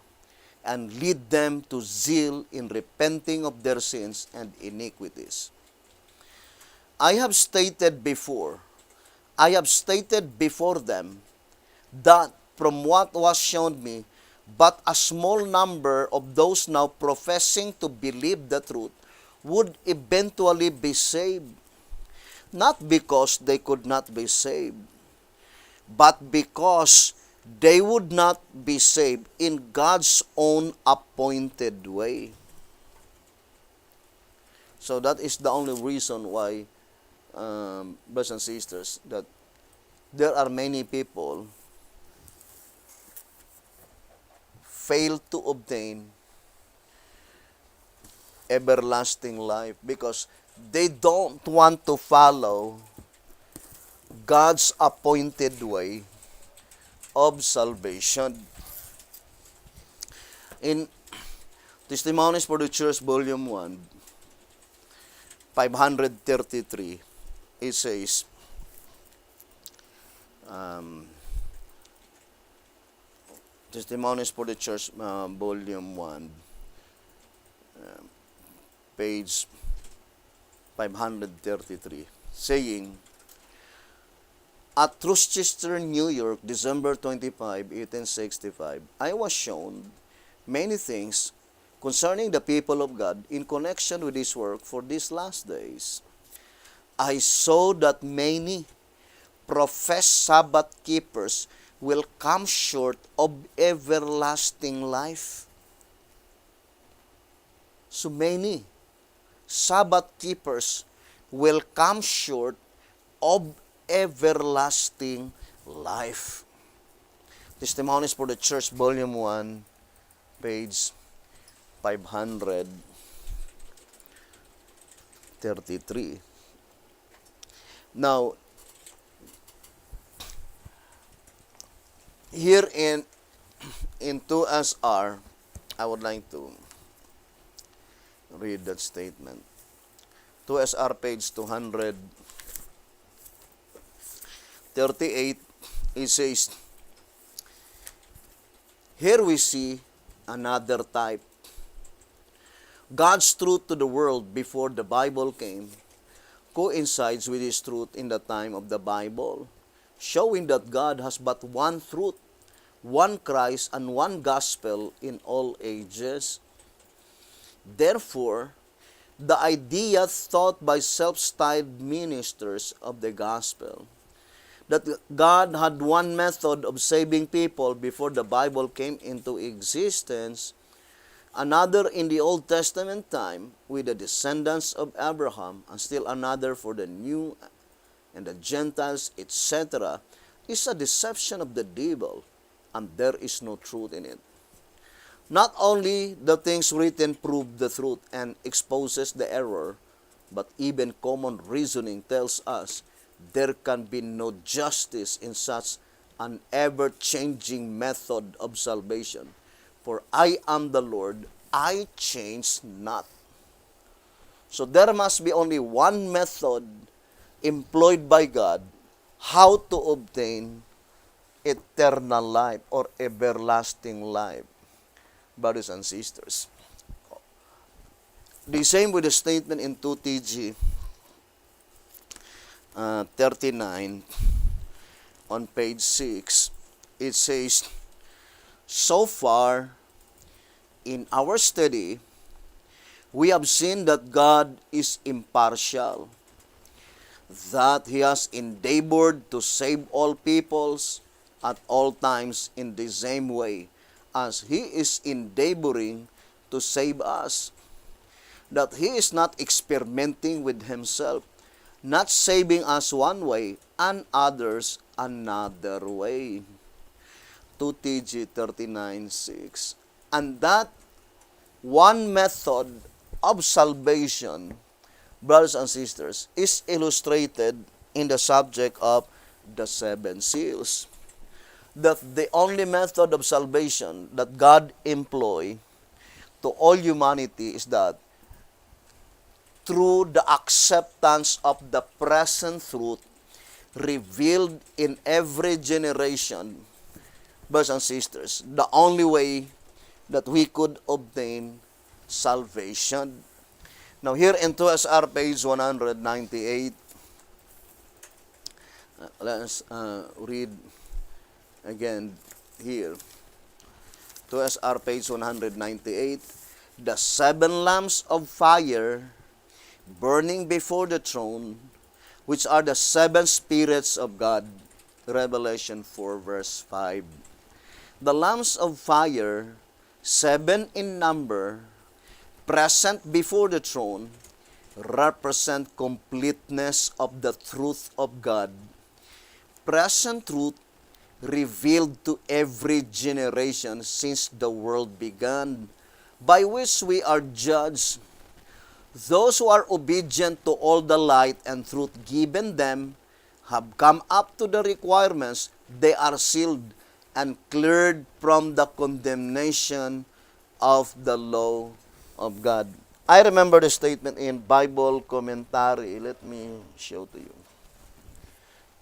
and lead them to zeal in repenting of their sins and iniquities. I have stated before them that from what was shown me, but a small number of those now professing to believe the truth would eventually be saved, not because they could not be saved, but because they would not be saved in God's own appointed way. So that is the only reason why, brothers and sisters, that there are many people fail to obtain everlasting life because they don't want to follow God's appointed way of salvation. In Testimonies for the Church, Volume 1, 533, it says, Testimonies for the Church, Volume 1, page 533, saying, at Rochester, New York, December 25, 1865, I was shown many things concerning the people of God in connection with His work for these last days. I saw that many professed Sabbath keepers will come short of everlasting life. So many Sabbath keepers will come short of everlasting life. Testimonies for the Church, Volume 1, page 533. Now, here in 2SR, I would like to read that statement. 2SR page 238, it says, here we see another type. God's truth to the world before the Bible came coincides with His truth in the time of the Bible, showing that God has but one truth, one Christ, and one gospel in all ages. Therefore, the idea taught by self-styled ministers of the gospel that God had one method of saving people before the Bible came into existence, another in the Old Testament time with the descendants of Abraham, and still another for the new and the Gentiles, etc., is a deception of the devil, and there is no truth in it. Not only the things written prove the truth and exposes the error, but even common reasoning tells us there can be no justice in such an ever-changing method of salvation. For I am the Lord, I change not. So there must be only one method employed by God how to obtain eternal life or everlasting life, brothers and sisters. The same with the statement in 2TG 39 on page 6. It says, so far in our study, we have seen that God is impartial, that He has endeavored to save all peoples at all times in the same way as He is endeavoring to save us, that He is not experimenting with Himself, not saving us one way and others another way. 2TG 39:6. And that one method of salvation, brothers and sisters, is illustrated in the subject of the seven seals. That the only method of salvation that God employ to all humanity is that through the acceptance of the present truth revealed in every generation, brothers and sisters, the only way that we could obtain salvation. Now here in 2SR page 198, let's read again here. 2SR page 198, the seven lamps of fire burning before the throne, which are the seven spirits of God. Revelation 4 verse 5. The lamps of fire, seven in number, present before the throne, represent completeness of the truth of God. Present truth revealed to every generation since the world began, by which we are judged. Those who are obedient to all the light and truth given them have come up to the requirements. They are sealed and cleared from the condemnation of the law of God. I remember the statement in Bible commentary. Let me show to you.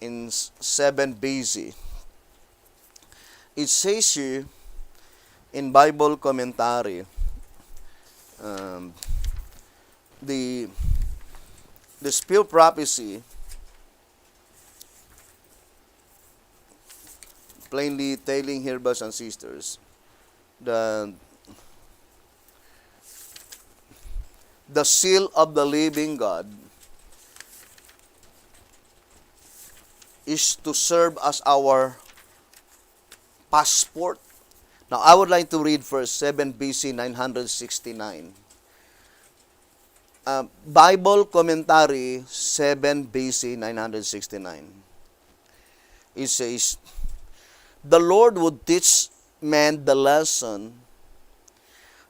In 7 BC, it says here in Bible commentary, um, the spill prophecy plainly telling here, brothers and sisters, the seal of the living God is to serve as our passport. Now, I would like to read first 7 BC 969. Bible commentary 7 BC 969. It says, the Lord would teach man the lesson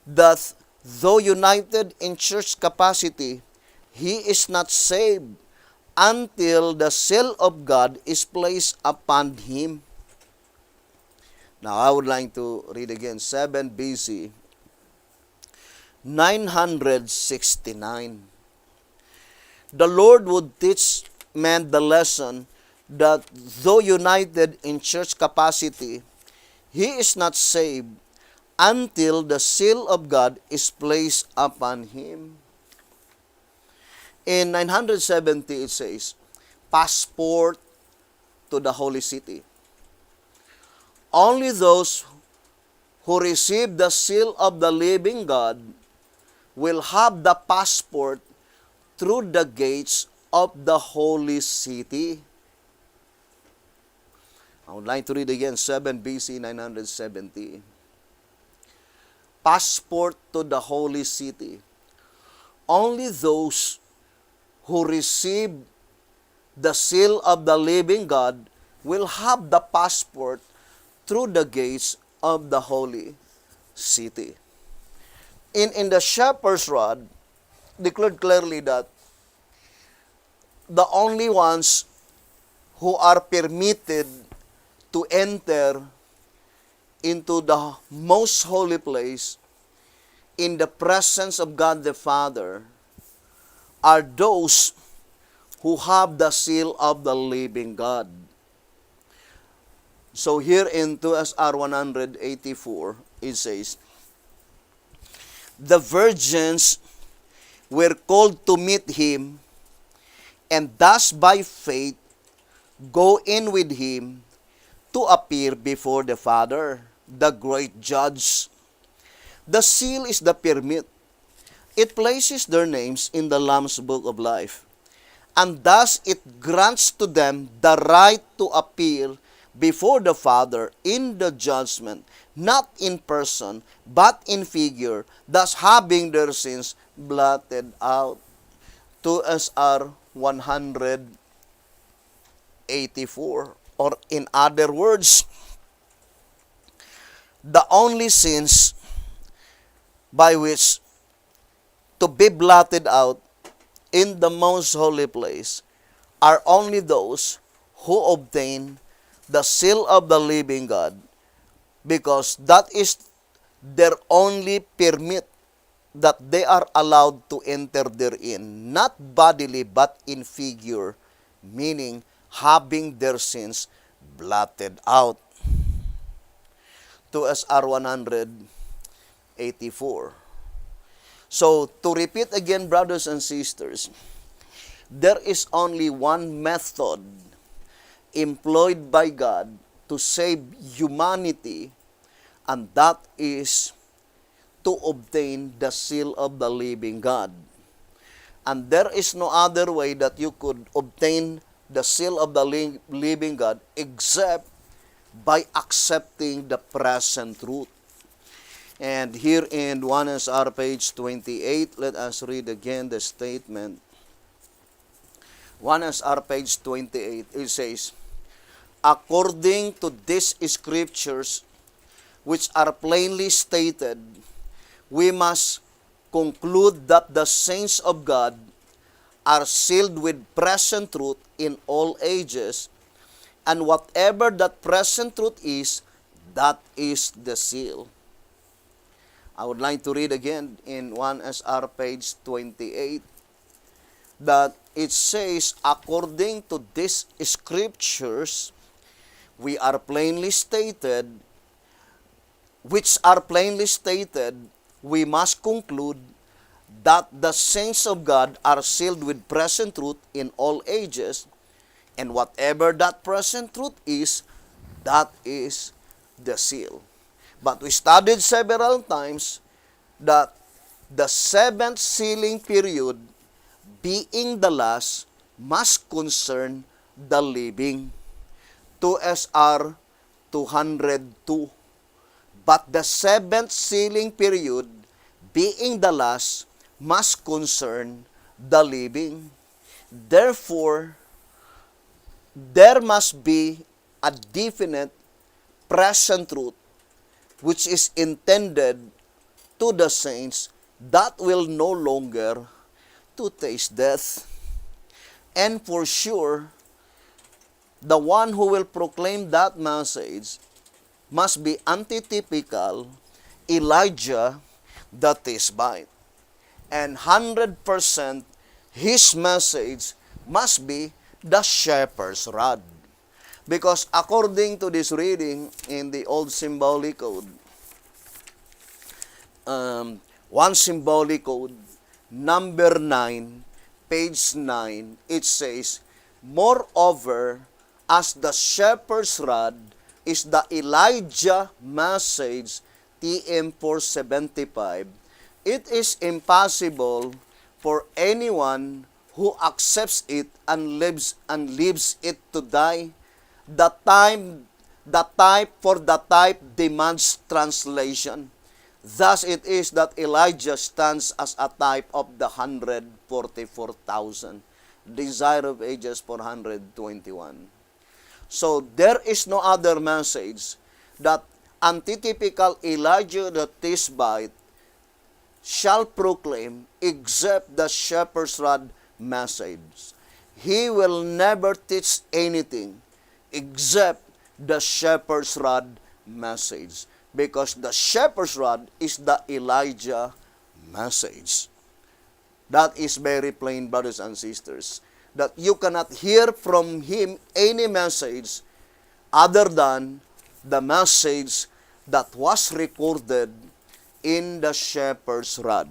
that though united in church capacity, he is not saved until the seal of God is placed upon him. Now, I would like to read again 7 BC 969. The Lord would teach man the lesson that though united in church capacity, he is not saved until the seal of God is placed upon him. In 970, it says, passport to the holy city. Only those who receive the seal of the living God will have the passport through the gates of the holy city. I would like to read again 7 BC 970. Passport to the holy city. Only those who receive the seal of the living God will have the passport through the gates of the holy city. In the shepherd's rod, declared clearly that the only ones who are permitted to enter into the most holy place in the presence of God the Father are those who have the seal of the living God. So here in 2SR 184, it says, the virgins were called to meet him, and thus by faith go in with him to appear before the Father, the great judge. The seal is the permit. It places their names in the Lamb's book of life, and thus it grants to them the right to appear before the Father in the judgment, not in person, but in figure, thus having their sins blotted out. 2SR 184. Or in other words, the only sins by which to be blotted out in the most holy place are only those who obtain the seal of the living God, because that is their only permit that they are allowed to enter therein, not bodily but in figure, meaning having their sins blotted out. 2SR 184. So, to repeat again, brothers and sisters, there is only one method employed by God to save humanity, and that is to obtain the seal of the living God. And there is no other way that you could obtain the seal of the living God except by accepting the present truth. And here in 1SR page 28, let us read again the statement. 1SR page 28, it says, according to these scriptures, which are plainly stated, we must conclude that the saints of God are sealed with present truth in all ages, and whatever that present truth is, That is the seal. I would like to read again in 1SR page 28 that it says, according to these scriptures, we are plainly stated, which are plainly stated, we must conclude that the saints of God are sealed with present truth in all ages, and whatever that present truth is, that is the seal. But we studied several times that the seventh sealing period, being the last, must concern the living. 2SR 202. But the seventh sealing period, being the last, must concern the living. Therefore, there must be a definite present truth which is intended to the saints that will no longer to taste death. And for sure, the one who will proclaim that message must be antitypical Elijah the Tishbite. And 100% his message must be the shepherd's rod. Because according to this reading in the Old Symbolic Code, one Symbolic Code, number 9, page 9, it says, moreover, as the shepherd's rod is the Elijah message, TM 475, it is impossible for anyone who accepts it and leaves it to die. The type demands translation. Thus it is that Elijah stands as a type of the 144,000, Desire of Ages 421. So there is no other message that antitypical Elijah the Tishbite shall proclaim except the shepherd's rod message. He will never teach anything except the shepherd's rod message, because the shepherd's rod is the Elijah message. That is very plain, brothers and sisters, that you cannot hear from him any message other than the message that was recorded in the shepherd's rod.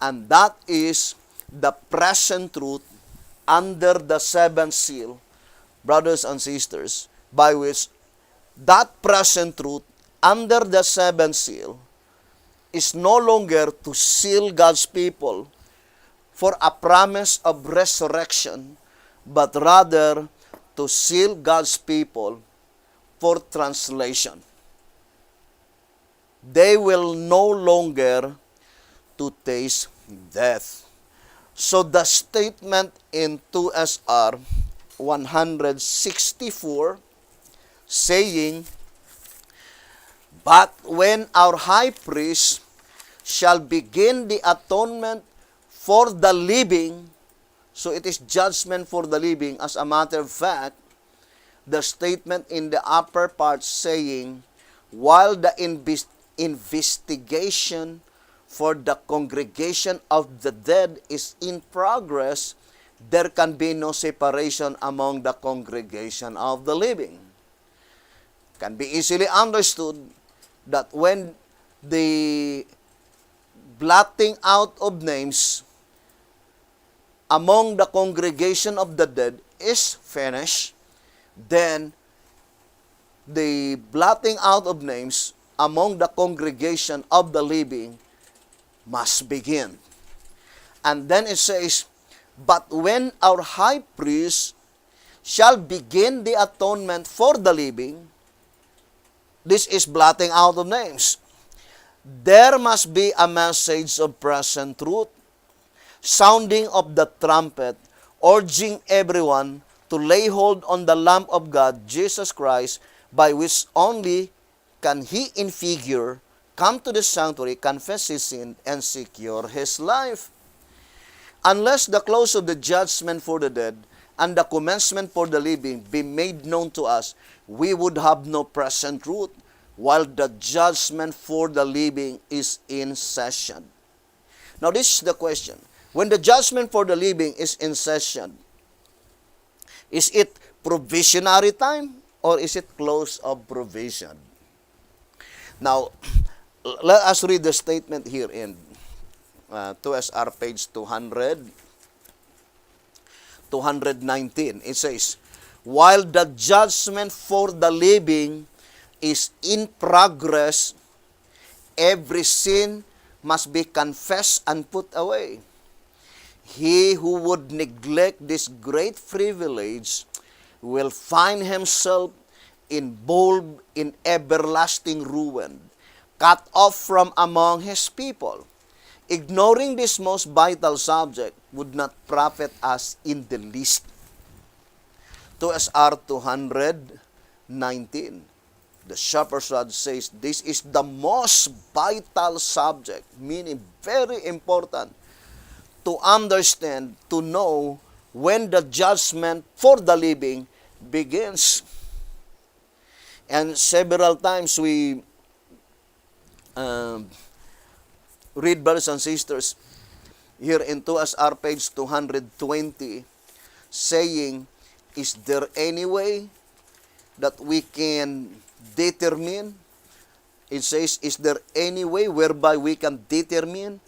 And that is the present truth under the seventh seal, brothers and sisters, by which that present truth under the seventh seal is no longer to seal God's people for a promise of resurrection, but rather to seal God's people for translation. They will no longer to taste death. So the statement in 2SR 164 saying, but when our high priest shall begin the atonement for the living, so it is judgment for the living. As a matter of fact, the statement in the upper part saying, while the investigation for the congregation of the dead is in progress, there can be no separation among the congregation of the living. Can be easily understood that when the blotting out of names among the congregation of the dead is finished, then the blotting out of names among the congregation of the living must begin. And then it says, but when our high priest shall begin the atonement for the living, this is blotting out of names. There must be a message of present truth, sounding of the trumpet, urging everyone to lay hold on the Lamb of God, Jesus Christ, by which only can he in figure come to the sanctuary, confess his sin, and secure his life. Unless the close of the judgment for the dead and the commencement for the living be made known to us, we would have no present truth. while the judgment for the living is in session. Now this is the question. When the judgment for the living is in session, is it provisionary time or is it close of provision? Now, let us read the statement here in 2SR page 219. It says, while the judgment for the living is in progress, every sin must be confessed and put away. He who would neglect this great privilege will find himself involved in everlasting ruin, cut off from among his people. Ignoring this most vital subject would not profit us in the least. 2SR 219. The Shepherd's Rod says this is the most vital subject, meaning very important to understand, to know when the judgment for the living begins. And several times we read, brothers and sisters, here in 2SR page 220, saying, is there any way that we can determine? It says, is there any way whereby we can determine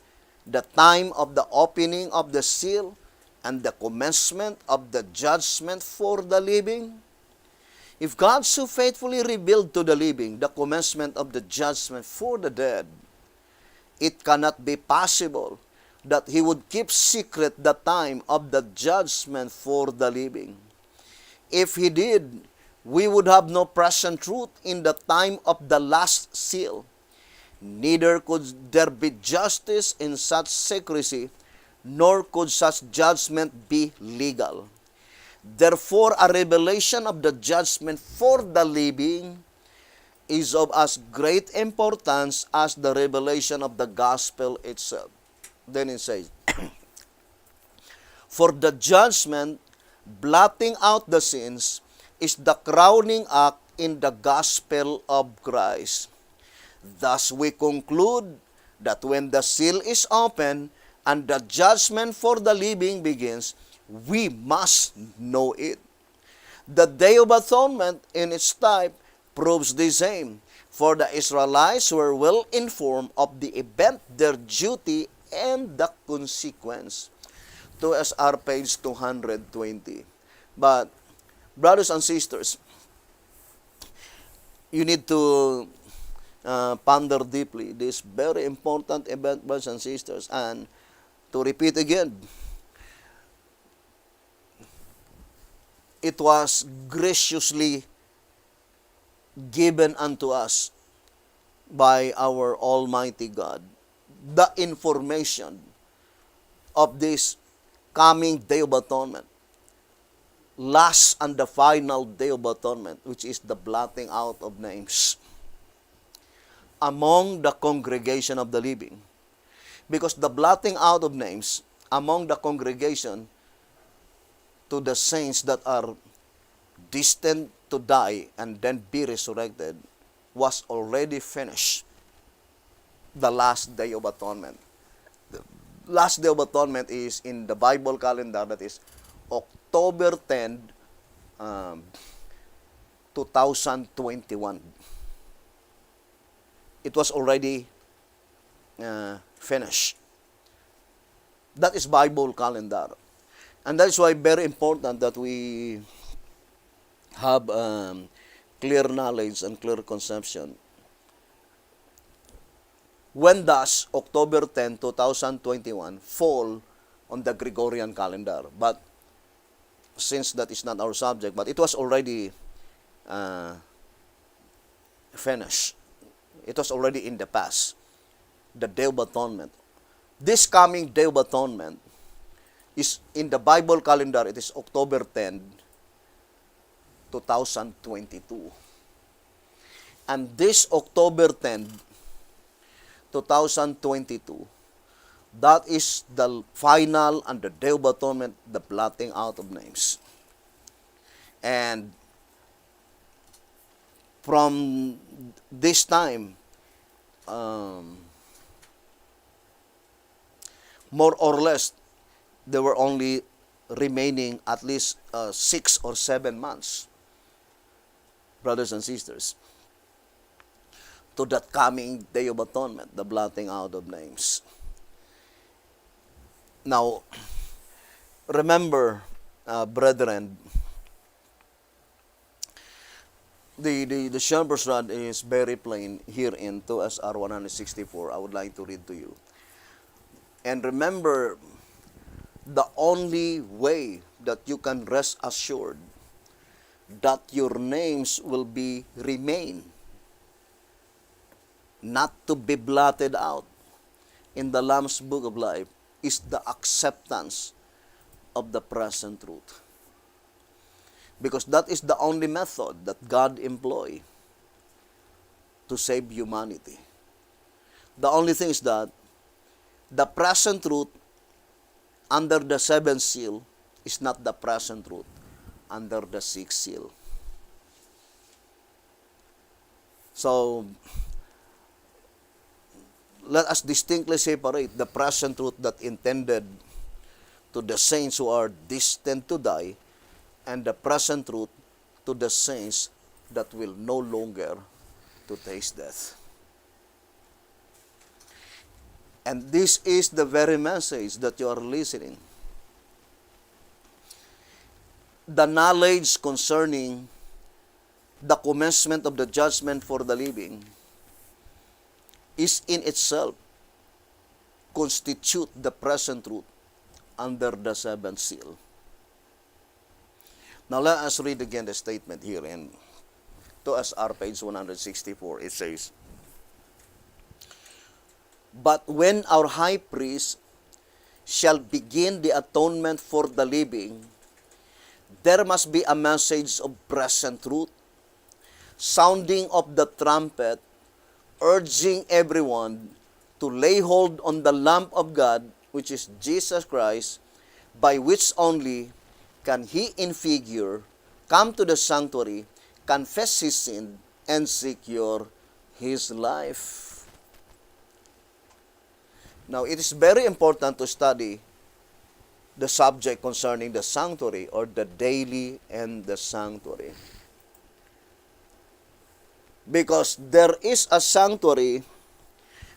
the time of the opening of the seal and the commencement of the judgment for the living? If God so faithfully revealed to the living the commencement of the judgment for the dead, it cannot be possible that He would keep secret the time of the judgment for the living. If He did, we would have no present truth in the time of the last seal. Neither could there be justice in such secrecy, nor could such judgment be legal. Therefore, a revelation of the judgment for the living is of as great importance as the revelation of the gospel itself. Then it says, for the judgment, blotting out the sins, is the crowning act in the gospel of Christ. Thus we conclude that when the seal is opened and the judgment for the living begins, we must know it. The Day of Atonement in its type proves the same, for the Israelites were well informed of the event, their duty, and the consequence. 2SR page 220. But, brothers and sisters, you need to ponder deeply this very important event, brothers and sisters, and to repeat again, it was graciously given unto us by our Almighty God, the information of this coming Day of Atonement, last and the final Day of Atonement, which is the blotting out of names among the congregation of the living. Because the blotting out of names among the congregation to the saints that are destined to die and then be resurrected was already finished. The last Day of Atonement. The last Day of Atonement is in the Bible calendar, that is October 10, 2021. It was already finished. That is Bible calendar. And that is why very important that we have clear knowledge and clear conception. When does October 10, 2021 fall on the Gregorian calendar? But since that is not our subject, but it was already finished. It was already in the past. The Day of Atonement. This coming Day of Atonement is in the Bible calendar, it is October 10, 2022. And this October 10, 2022, that is the final and the Day of Atonement, the blotting out of names. And from this time, um, more or less, there were only remaining at least 6 or 7 months, brothers and sisters, to that coming Day of Atonement, the blotting out of names. Now, remember, brethren, the shepherd's rod is very plain here in 2SR 164. I would like to read to you. And remember, the only way that you can rest assured that your names will be remain, not to be blotted out in the Lamb's Book of Life, is the acceptance of the present truth. Because that is the only method that God employ to save humanity. The only thing is that the present truth under the seventh seal is not the present truth under the sixth seal. So, let us distinctly separate the present truth that intended to the saints who are destined to die and the present truth to the saints that will no longer to taste death. And this is the very message that you are listening. The knowledge concerning the commencement of the judgment for the living is in itself constitute the present truth under the seventh seal. Now let us read again the statement here in 2SR page 164. It says, "But when our high priest shall begin the atonement for the living, there must be a message of present truth, sounding of the trumpet, urging everyone to lay hold on the Lamb of God, which is Jesus Christ, by which only can he in figure come to the sanctuary, confess his sin, and secure his life." Now, it is very important to study the subject concerning the sanctuary or the daily and the sanctuary. Because there is a sanctuary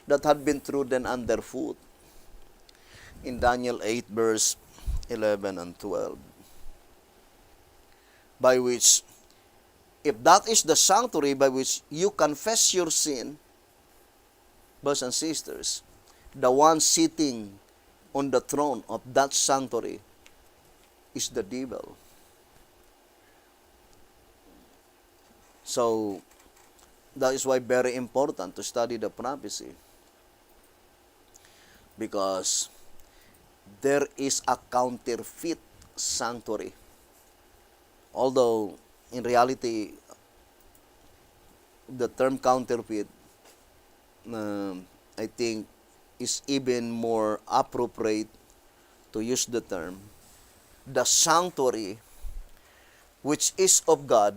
that had been trodden underfoot in Daniel 8 verse 11 and 12. By which, if that is the sanctuary by which you confess your sin, brothers and sisters, the one sitting on the throne of that sanctuary is the devil. So, that is why very important to study the prophecy. Because there is a counterfeit sanctuary. Although, in reality, the term counterfeit, I think, is even more appropriate to use the term, the sanctuary which is of God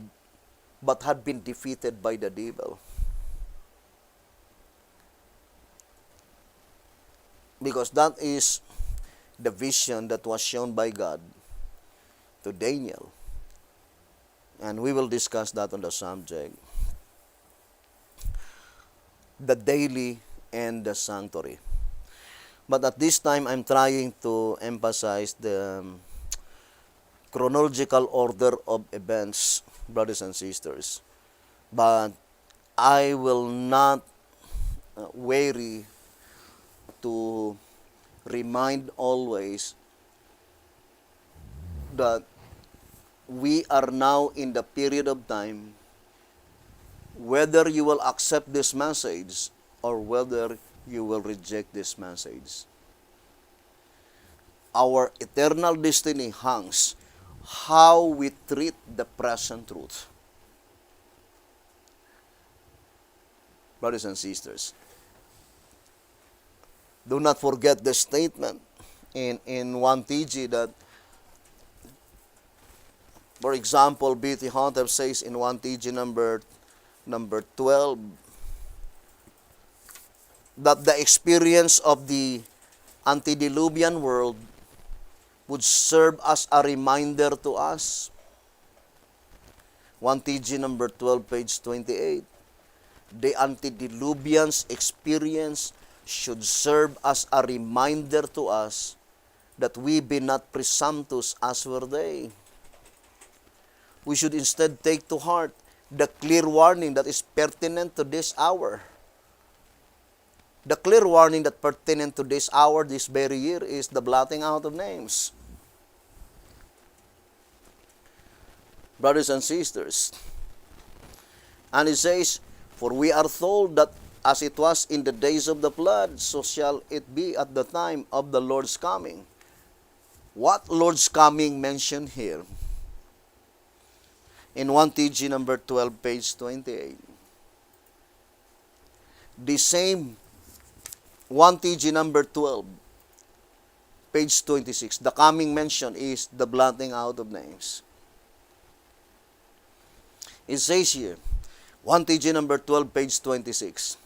but had been defeated by the devil. Because that is the vision that was shown by God to Daniel. And we will discuss that on the subject. The daily and the sanctuary. But at this time, I'm trying to emphasize the chronological order of events, brothers and sisters. But I will not weary to remind always that we are now in the period of time, whether you will accept this message or whether you will reject this message. Our eternal destiny hangs how we treat the present truth. Brothers and sisters, do not forget the statement in 1 TG that, for example, B.T. Hunter says in 1 TG number number 12, that the experience of the antediluvian world would serve as a reminder to us. 1TG number 12, page 28. The antediluvian's experience should serve as a reminder to us that we be not presumptuous as were they. We should instead take to heart the clear warning that is pertinent to this hour. The clear warning that pertinent to this hour, this very year, is the blotting out of names. Brothers and sisters, and it says, for we are told that as it was in the days of the flood, so shall it be at the time of the Lord's coming. What Lord's coming mentioned here? In 1TG number 12, page 28. The same 1TG number 12, page 26. The coming mention is the blotting out of names. It says here, 1TG number 12, page 26.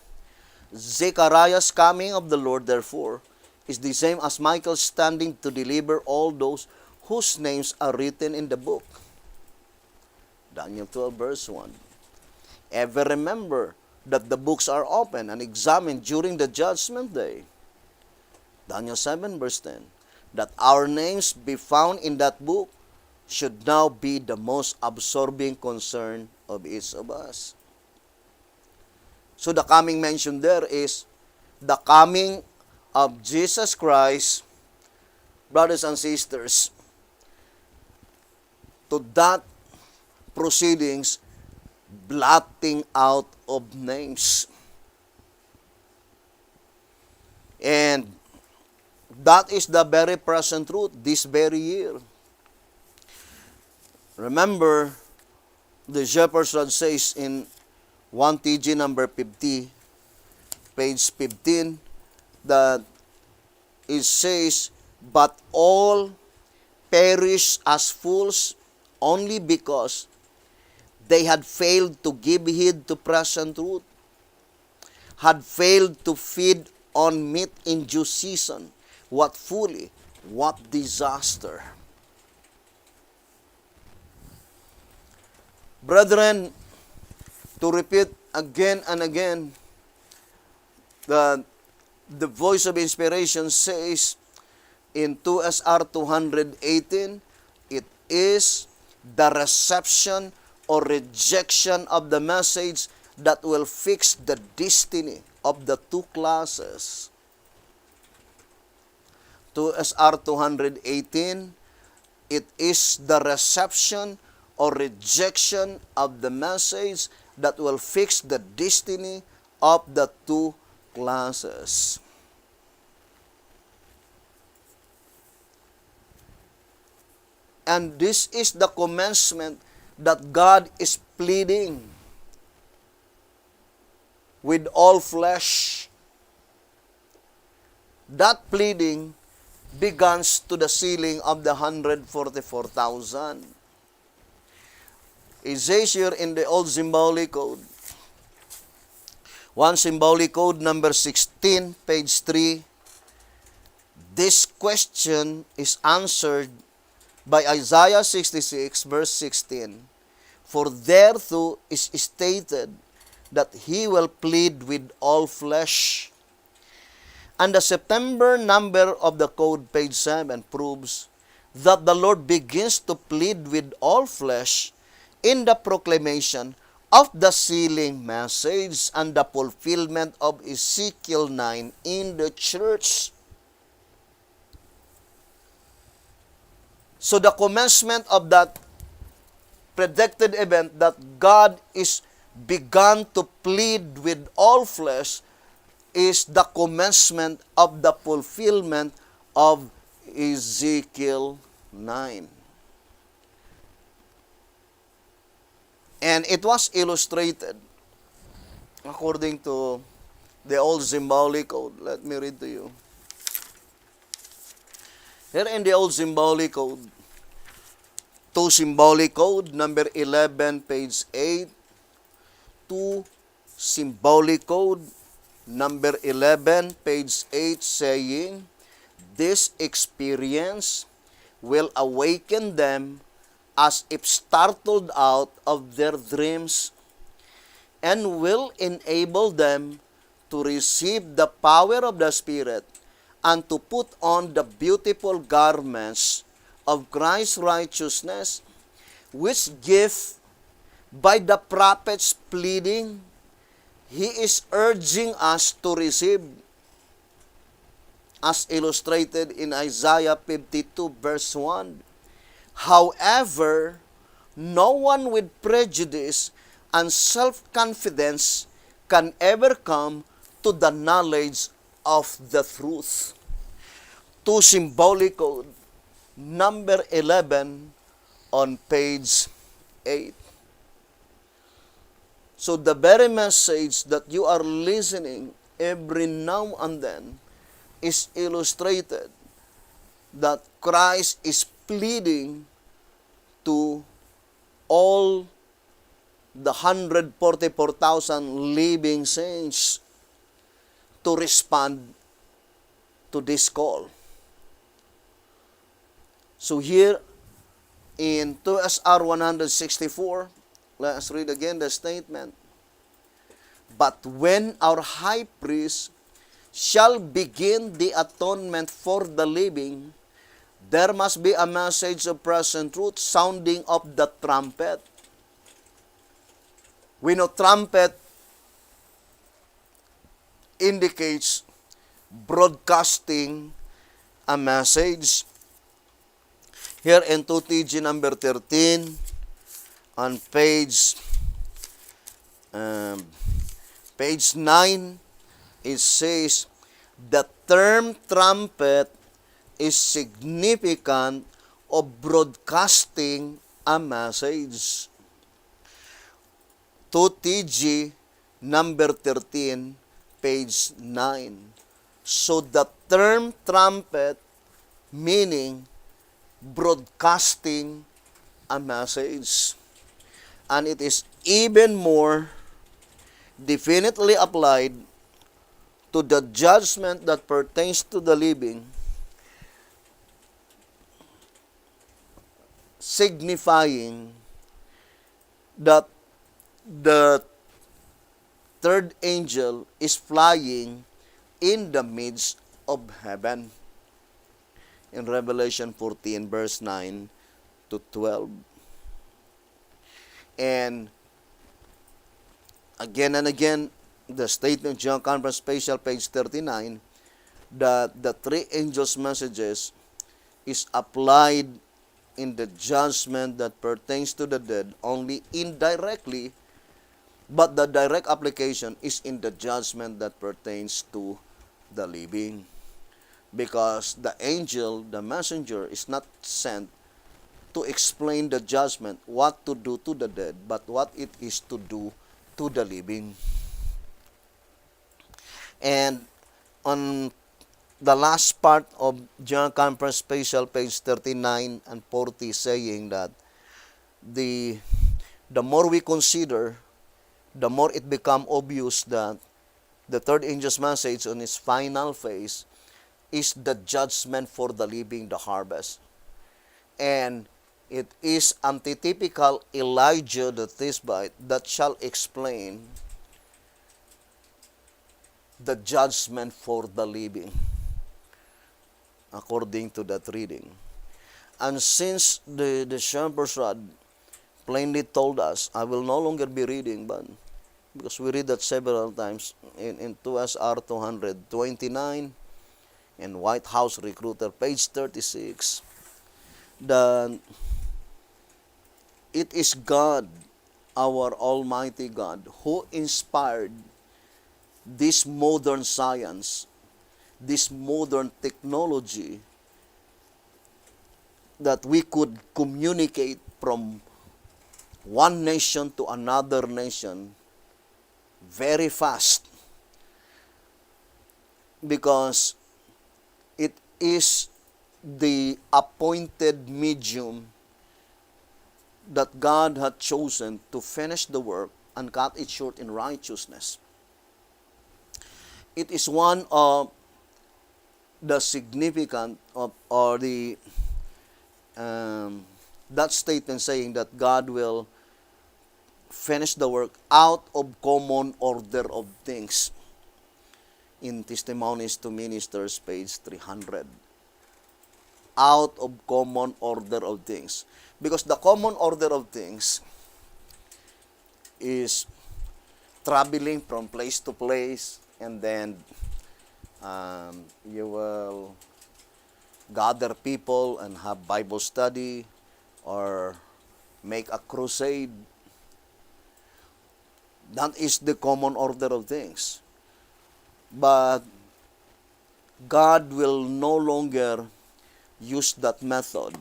Zechariah's coming of the Lord, therefore, is the same as Michael standing to deliver all those whose names are written in the book. Daniel 12, verse 1. Ever remember that the books are open and examined during the judgment day. Daniel 7, verse 10. That our names be found in that book should now be the most absorbing concern of each of us. So the coming mentioned there is the coming of Jesus Christ, brothers and sisters, to that proceedings, blotting out of names. And that is the very present truth this very year. Remember, the Shepherd's Rod says in 1TG number 50, page 15, that it says, but all perish as fools only because they had failed to give heed to present truth, had failed to feed on meat in due season. What folly, what disaster. Brethren, to repeat again and again, the voice of inspiration says in 2SR 218, it is the reception or rejection of the message that will fix the destiny of the two classes. 2SR 218, it is the reception or rejection of the message that will fix the destiny of the two classes. And this is the commencement that God is pleading with all flesh. That pleading begins to the sealing of the 144,000. It says here in the old symbolic code, one symbolic code number 16, page 3, this question is answered by Isaiah 66, verse 16. For thereto is stated that he will plead with all flesh. And the September number of the code, page 7, proves that the Lord begins to plead with all flesh in the proclamation of the sealing message and the fulfillment of Ezekiel 9 in the church. So the commencement of that predicted event that God is begun to plead with all flesh is the commencement of the fulfillment of Ezekiel 9. And it was illustrated according to the old symbolic code. Let me read to you. Here in the old symbolic code, to symbolic code number 11, page 8, two symbolic code. Number 11, page 8, saying, this experience will awaken them as if startled out of their dreams and will enable them to receive the power of the Spirit and to put on the beautiful garments of Christ's righteousness, which give by the prophets pleading, he is urging us to receive, as illustrated in Isaiah 52 verse 1. However, no one with prejudice and self-confidence can ever come to the knowledge of the truth. To symbolic code, number 11 on page 8. So the very message that you are listening every now and then is illustrated that Christ is pleading to all the 144,000 living saints to respond to this call. So here in 2SR 164, let us read again the statement. But when our high priest shall begin the atonement for the living, there must be a message of present truth, sounding of the trumpet. We know trumpet indicates broadcasting a message. Here in 2TG number 13, on page 9, it says, the term trumpet is significant of broadcasting a message. 2TG number 13, page 9. So the term trumpet meaning broadcasting a message. And it is even more definitely applied to the judgment that pertains to the living, signifying that the third angel is flying in the midst of heaven. In Revelation 14, verse 9 to 12. And again, the statement, John Conference Special, page 39, that the three angels' messages is applied in the judgment that pertains to the dead only indirectly, but the direct application is in the judgment that pertains to the living. Because the angel, the messenger, is not sent to explain the judgment, what to do to the dead, but what it is to do to the living. And on the last part of General Conference Special, page 39 and 40, saying that the more we consider, the more it becomes obvious that the third angel's message on its final phase is the judgment for the living, the harvest. And it is antitypical Elijah the Tishbite that shall explain the judgment for the living, according to that reading. And since the shepherd's rod plainly told us, I will no longer be reading, but because we read that several times in 2SR 229 and White House Recruiter, page 36, that it is God, our Almighty God, who inspired this modern science, this modern technology, that we could communicate from one nation to another nation very fast, because it is the appointed medium that God had chosen to finish the work and cut it short in righteousness. It is one of the significant of, or the that statement saying that God will finish the work out of common order of things in Testimonies to Ministers, page 300. Out of common order of things. Because the common order of things is traveling from place to place, and then you will gather people and have Bible study or make a crusade. That is the common order of things. But God will no longer use that method,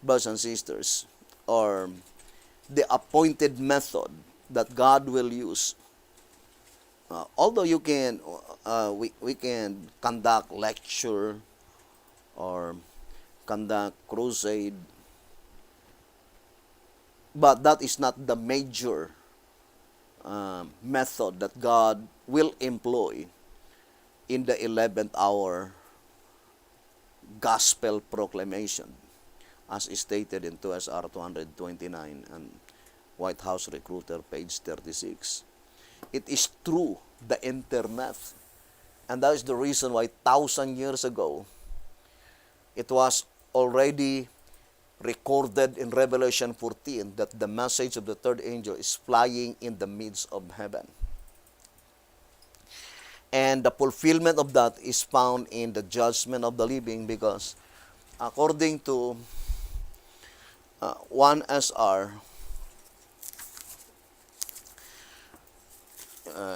brothers and sisters, or the appointed method that God will use. Although you can, we can conduct lecture or conduct crusade, but that is not the major method that God will employ in the 11th hour gospel proclamation, as stated in 2SR 229 and White House Recruiter, page 36. It is through the internet. And that is the reason why 1,000 years ago, it was already recorded in Revelation 14 that the message of the third angel is flying in the midst of heaven. And the fulfillment of that is found in the judgment of the living, because according to 1SR,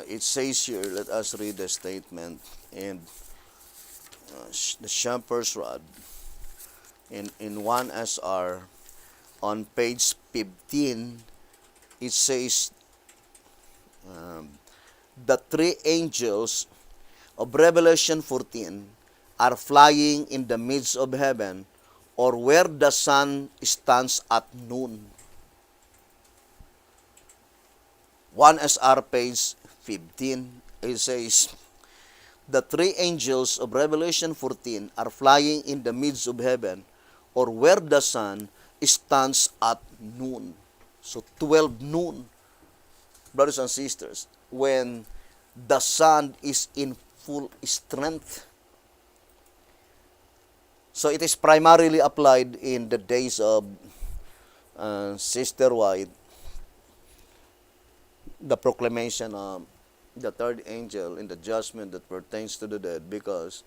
it says here, let us read the statement in the Shepherd's Rod in 1SR on page 15. It says the three angels of Revelation 14 are flying in the midst of heaven, or where the sun stands at noon. 1SR page 15, it says, the three angels of Revelation 14 are flying in the midst of heaven, or where the sun stands at noon. So 12 noon, brothers and sisters, when the sun is in full strength. So it is primarily applied in the days of Sister White, the proclamation of the third angel in the judgment that pertains to the dead, because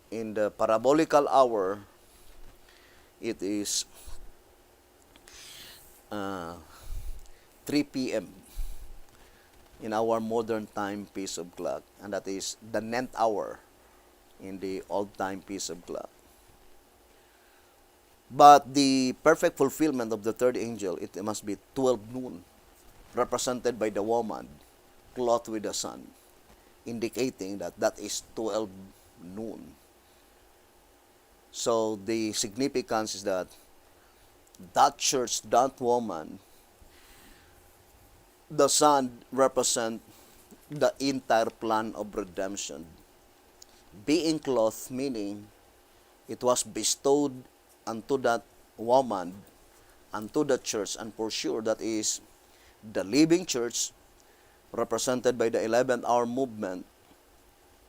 in the parabolical hour, it is 3 p.m. in our modern time piece of clock, and that is the 9th hour in the old time piece of clock. But the perfect fulfillment of the third angel, it must be 12 noon, represented by the woman clothed with the sun, indicating that that is 12 noon. So the significance is that that church, that woman, the sun represent the entire plan of redemption. Being clothed, meaning it was bestowed unto that woman, unto the church, and for sure that is the living church, represented by the 11th hour movement,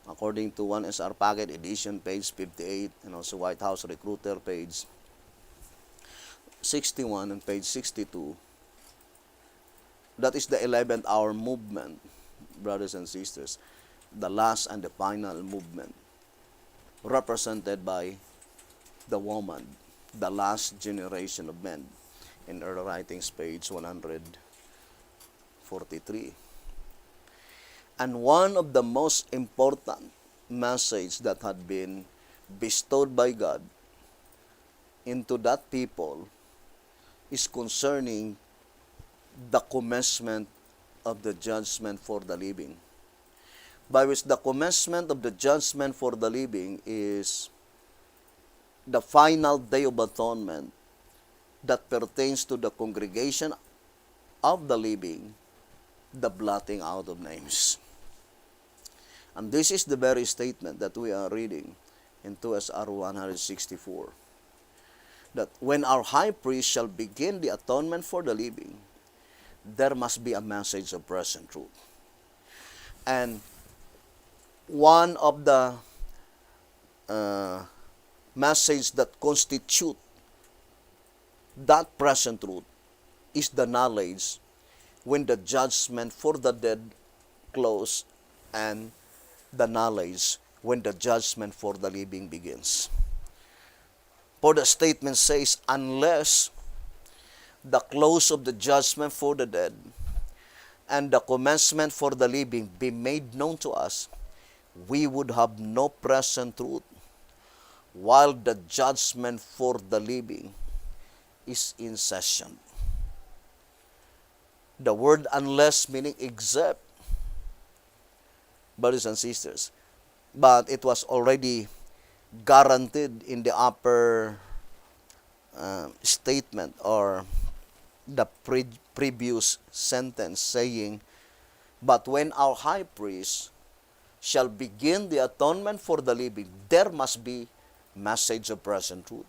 according to 1SR Packet Edition, page 58, and also White House Recruiter, page 61 and page 62. That is the 11th hour movement, brothers and sisters, the last and the final movement, represented by the woman, the last generation of men, in her writings, page 143. And one of the most important message that had been bestowed by God into that people is concerning the commencement of the judgment for the living. By which the commencement of the judgment for the living is the final day of atonement that pertains to the congregation of the living, the blotting out of names. And this is the very statement that we are reading in 2 SR 164. That when our high priest shall begin the atonement for the living, there must be a message of present truth. And one of the message that constitute that present truth is the knowledge when the judgment for the dead close, and the knowledge when the judgment for the living begins. For the statement says, unless the close of the judgment for the dead and the commencement for the living be made known to us, we would have no present truth, while the judgment for the living is in session. The word unless meaning except, brothers and sisters, but it was already guaranteed in the upper statement or the previous sentence saying, but when our high priest shall begin the atonement for the living, there must be message of present truth.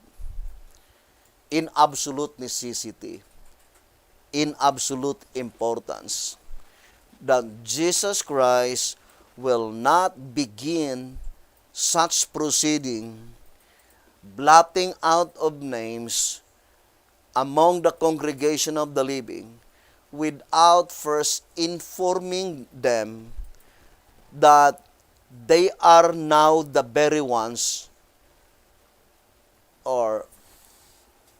In absolute necessity, in absolute importance, that Jesus Christ will not begin such proceeding, blotting out of names among the congregation of the living, without first informing them that they are now the very ones, or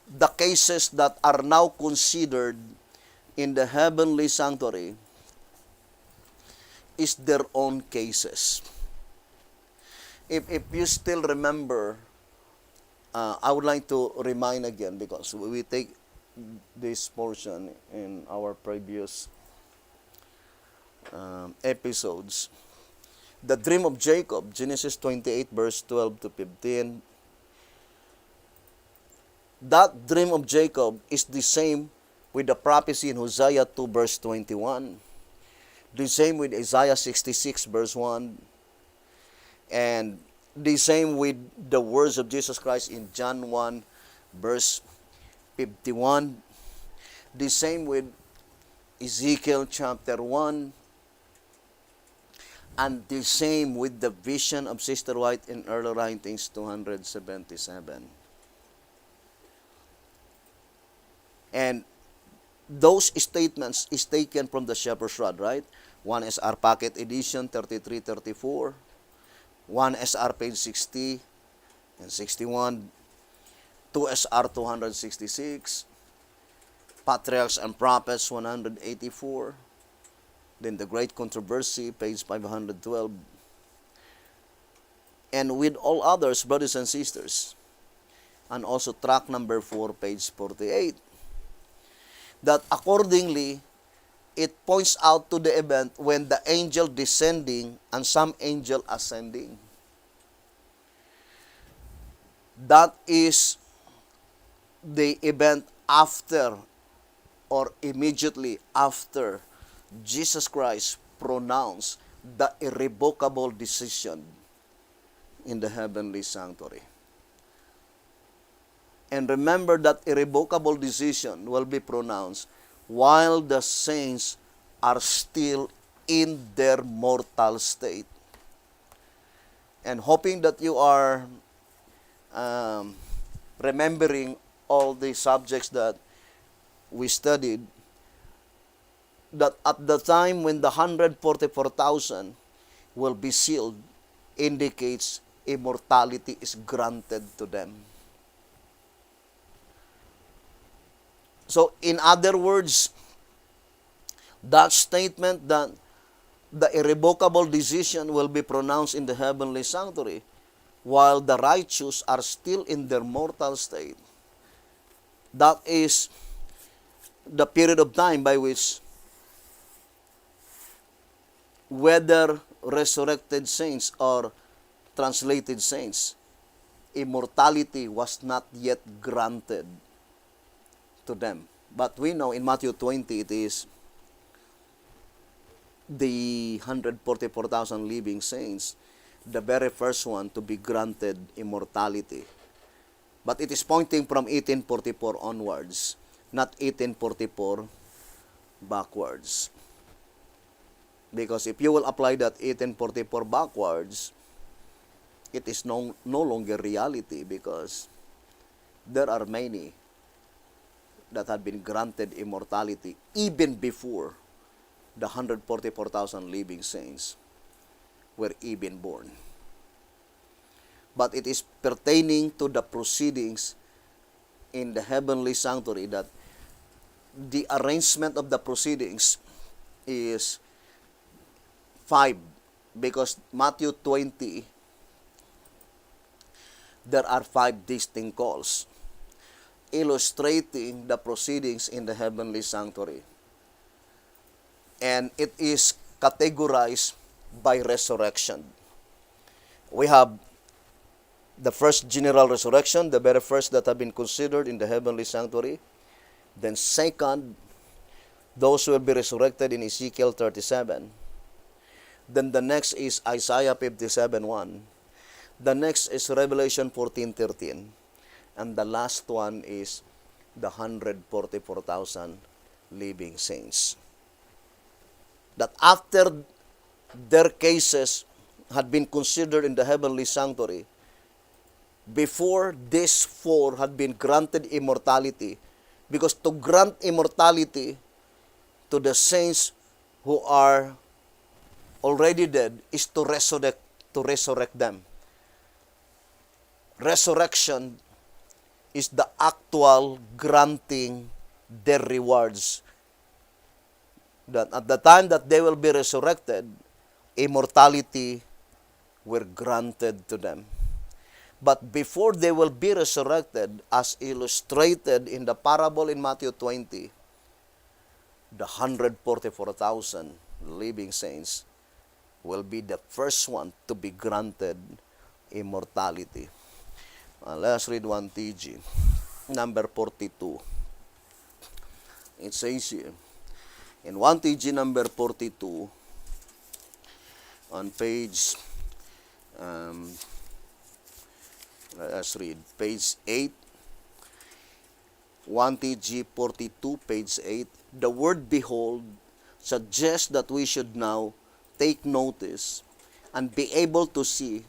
the cases that are now considered in the heavenly sanctuary is their own cases. If you still remember, I would like to remind again, because we take this portion in our previous episodes. The dream of Jacob, Genesis 28 verse 12 to 15. That dream of Jacob is the same with the prophecy in Hosea 2 verse 21. The same with Isaiah 66 verse 1. And the same with the words of Jesus Christ in John 1 verse 51. The same with Ezekiel chapter 1. And the same with the vision of Sister White in early writings 277. And those statements is taken from the Shepherd's Rod, right? One is our pocket edition 33-34. One SR page 60 and 61. 2 SR 266. Patriarchs and Prophets 184. Then the Great Controversy, page 512. And with all others, brothers and sisters. And also track number 4, page 48. That accordingly, it points out to the event when the angel descending and some angel ascending. That is the event after or immediately after Jesus Christ pronounced the irrevocable decision in the heavenly sanctuary. And remember that irrevocable decision will be pronounced while the saints are still in their mortal state. And hoping that you are remembering all the subjects that we studied, that at the time when the 144,000 will be sealed, indicates immortality is granted to them. So, in other words, that statement that the irrevocable decision will be pronounced in the heavenly sanctuary while the righteous are still in their mortal state, that is the period of time by which whether resurrected saints or translated saints, immortality was not yet granted to them. But we know in Matthew 20, it is the 144,000 living saints, the very first one to be granted immortality. But it is pointing from 1844 onwards, not 1844 backwards. Because if you will apply that 1844 backwards, it is no longer reality, because there are many that had been granted immortality even before the 144,000 living saints were even born. But it is pertaining to the proceedings in the heavenly sanctuary that the arrangement of the proceedings is 5, because Matthew 20, there are 5 distinct calls illustrating the proceedings in the heavenly sanctuary. And it is categorized by resurrection. We have the first general resurrection, the very first that have been considered in the heavenly sanctuary. Then second, those who will be resurrected in Ezekiel 37. Then the next is Isaiah 57:1. The next is Revelation 14:13. And the last one is the 144,000 living saints. That after their cases had been considered in the heavenly sanctuary, before these 4 had been granted immortality, because to grant immortality to the saints who are already dead is to resurrect them. Resurrection is the actual granting their rewards. That at the time that they will be resurrected, immortality were granted to them. But before they will be resurrected, as illustrated in the parable in Matthew 20, the 144,000 living saints will be the first one to be granted immortality. Let's read 1 TG, number 42. It says here, in 1 TG number 42, on page, let's read, page 8, 1 TG 42, page 8, the word behold suggests that we should now take notice and be able to see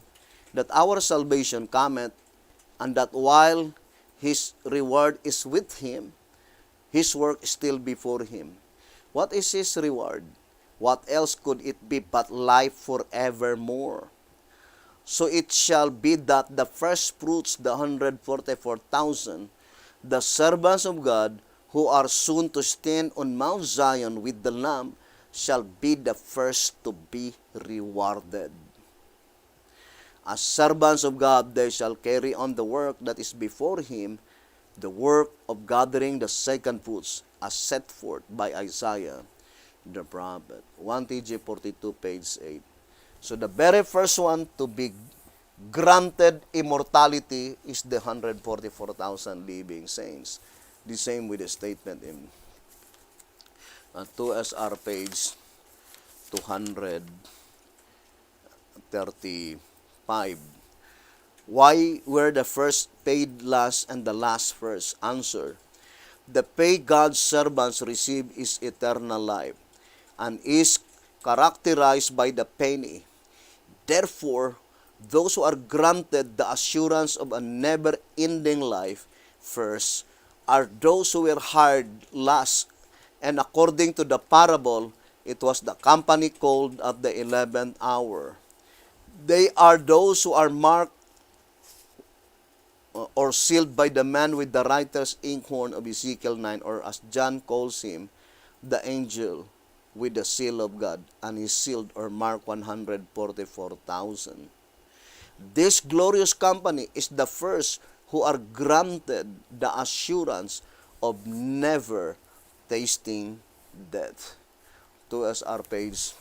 that our salvation cometh, and that while his reward is with him, his work is still before him. What is his reward? What else could it be but life forevermore? So it shall be that the first fruits, the 144,000, the servants of God, who are soon to stand on Mount Zion with the Lamb, shall be the first to be rewarded. As servants of God, they shall carry on the work that is before him, the work of gathering the second fruits, as set forth by Isaiah the prophet. 1 TG 42, page 8. So the very first one to be granted immortality is the 144,000 living saints. The same with the statement in 2SR page 235. Why were the first paid last and the last first? Answer. The pay God's servants receive is eternal life and is characterized by the penny. Therefore, those who are granted the assurance of a never-ending life first are those who were hired last. And according to the parable, it was the company called at the 11th hour. They are those who are marked or sealed by the man with the writer's inkhorn of Ezekiel 9, or as John calls him, the angel with the seal of God, and he sealed or marked 144,000. This glorious company is the first who are granted the assurance of never tasting death. 2SR page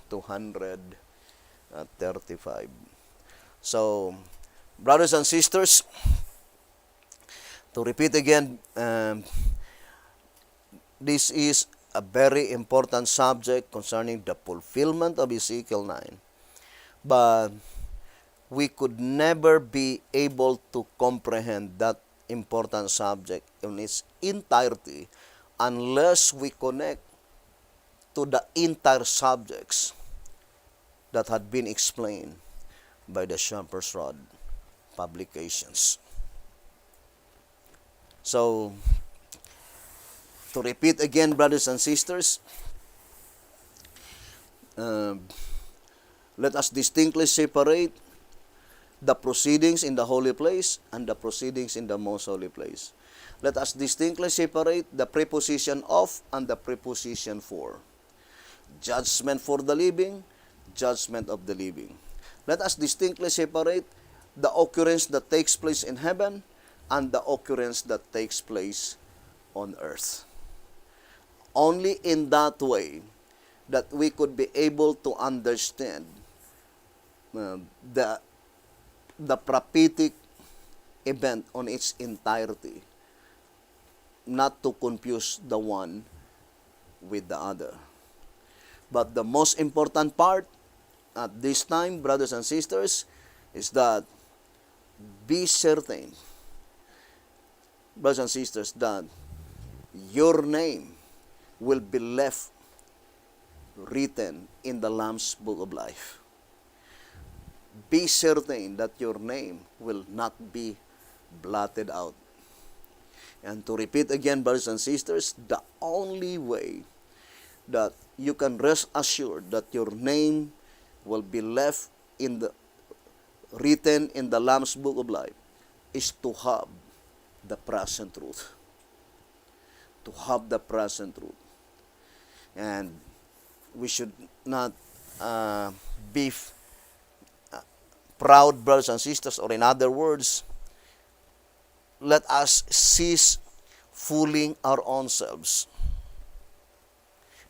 235. So, brothers and sisters, to repeat again, this is a very important subject concerning the fulfillment of Ezekiel 9. But we could never be able to comprehend that important subject in its entirety unless we connect to the entire subjects that had been explained by the Shepherd's Rod publications. So, to repeat again, brothers and sisters, let us distinctly separate the proceedings in the holy place and the proceedings in the most holy place. Let us distinctly separate the preposition of and the preposition for. Judgment for the living, judgment of the living. Let us distinctly separate the occurrence that takes place in heaven and the occurrence that takes place on earth. Only in that way that we could be able to understand the prophetic event on its entirety, not to confuse the one with the other. But the most important part at this time, brothers and sisters, is that be certain, brothers and sisters, that your name will be left written in the Lamb's Book of Life. Be certain that your name will not be blotted out. And to repeat again, brothers and sisters, the only way that you can rest assured that your name will be left written in the Lamb's Book of Life is to have the present truth. To have the present truth. And we should not be proud, brothers and sisters, or in other words, let us cease fooling our own selves.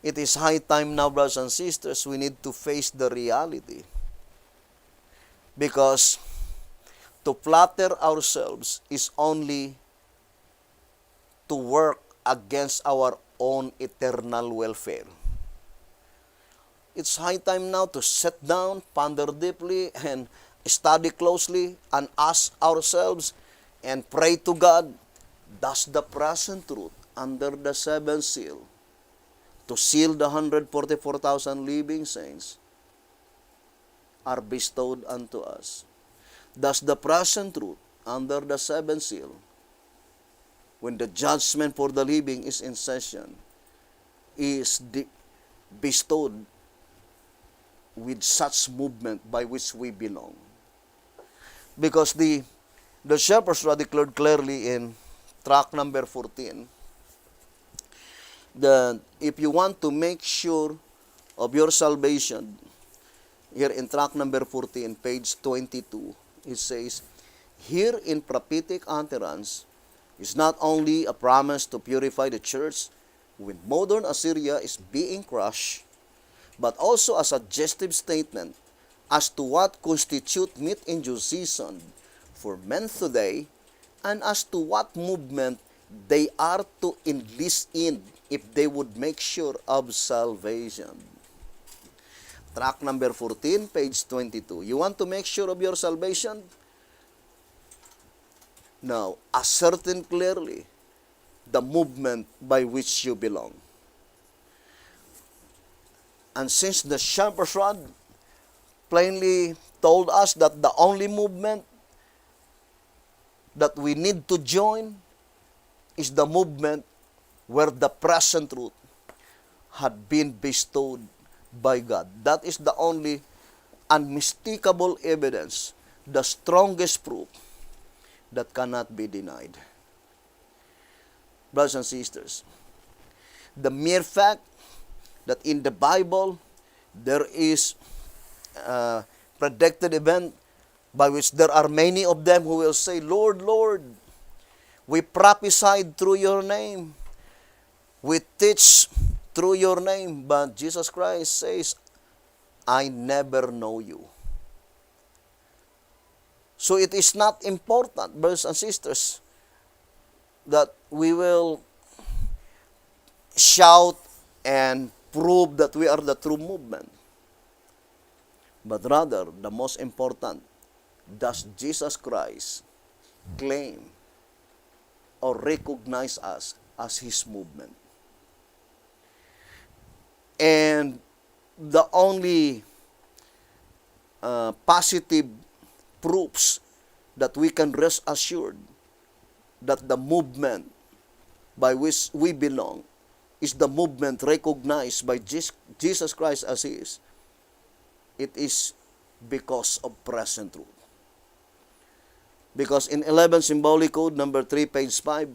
It is high time now, brothers and sisters, we need to face the reality. Because to flatter ourselves is only to work against our own eternal welfare. It's high time now to sit down, ponder deeply, and study closely, and ask ourselves and pray to God, does the present truth under the seventh seal to seal the 144,000 living saints are bestowed unto us? Does the present truth under the seventh seal, when the judgment for the living is in session, is bestowed with such movement by which we belong? Because the Shepherd's Rod declared clearly in track number 14 that if you want to make sure of your salvation, here in track number 14, page 22, it says, here in prophetic utterance is not only a promise to purify the church when modern Assyria is being crushed, but also a suggestive statement as to what constitute meat in due season for men today, and as to what movement they are to enlist in if they would make sure of salvation. Track number 14, page 22. You want to make sure of your salvation? Now, ascertain clearly the movement by which you belong. And since the Shepherd's Rod plainly told us that the only movement that we need to join is the movement where the present truth had been bestowed by God. That is the only unmistakable evidence, the strongest proof that cannot be denied. Brothers and sisters, the mere fact that in the Bible there is a predicted event by which there are many of them who will say, Lord, Lord, we prophesied through your name, we teach through your name, but Jesus Christ says, I never know you. So it is not important, brothers and sisters, that we will shout and prove that we are the true movement. But rather, the most important, does Jesus Christ claim or recognize us as His movement? And the only positive proofs that we can rest assured that the movement by which we belong is the movement recognized by Jesus Christ as He is. It is because of present truth. Because in 11 Symbolic Code, number 3, page 5,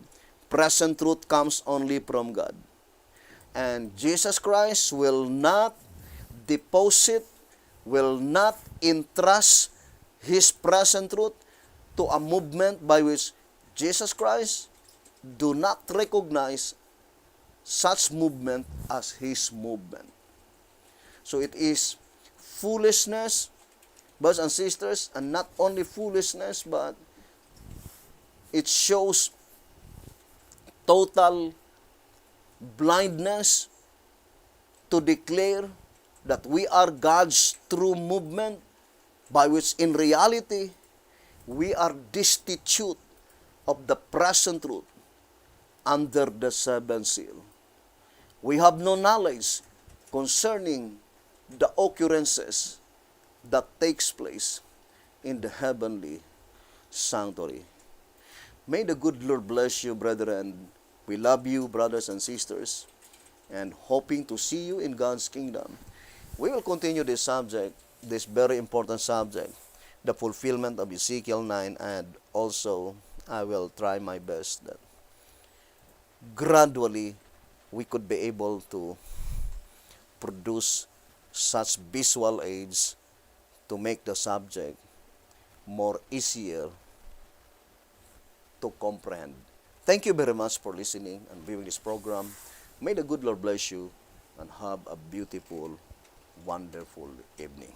present truth comes only from God. And Jesus Christ will not deposit, will not entrust His present truth to a movement by which Jesus Christ do not recognize such movement as His movement. So it is foolishness, brothers and sisters, and not only foolishness, but it shows total blindness to declare that we are God's true movement, by which in reality we are destitute of the present truth under the seventh seal. We have no knowledge concerning the occurrences that takes place in the heavenly sanctuary. May the good Lord bless you, brethren. We love you, brothers and sisters, and hoping to see you in God's kingdom. We will continue this subject, this very important subject, the fulfillment of Ezekiel 9, and also I will try my best that gradually we could be able to produce such visual aids to make the subject more easier to comprehend. Thank you very much for listening and viewing this program. May the good Lord bless you and have a beautiful, wonderful evening.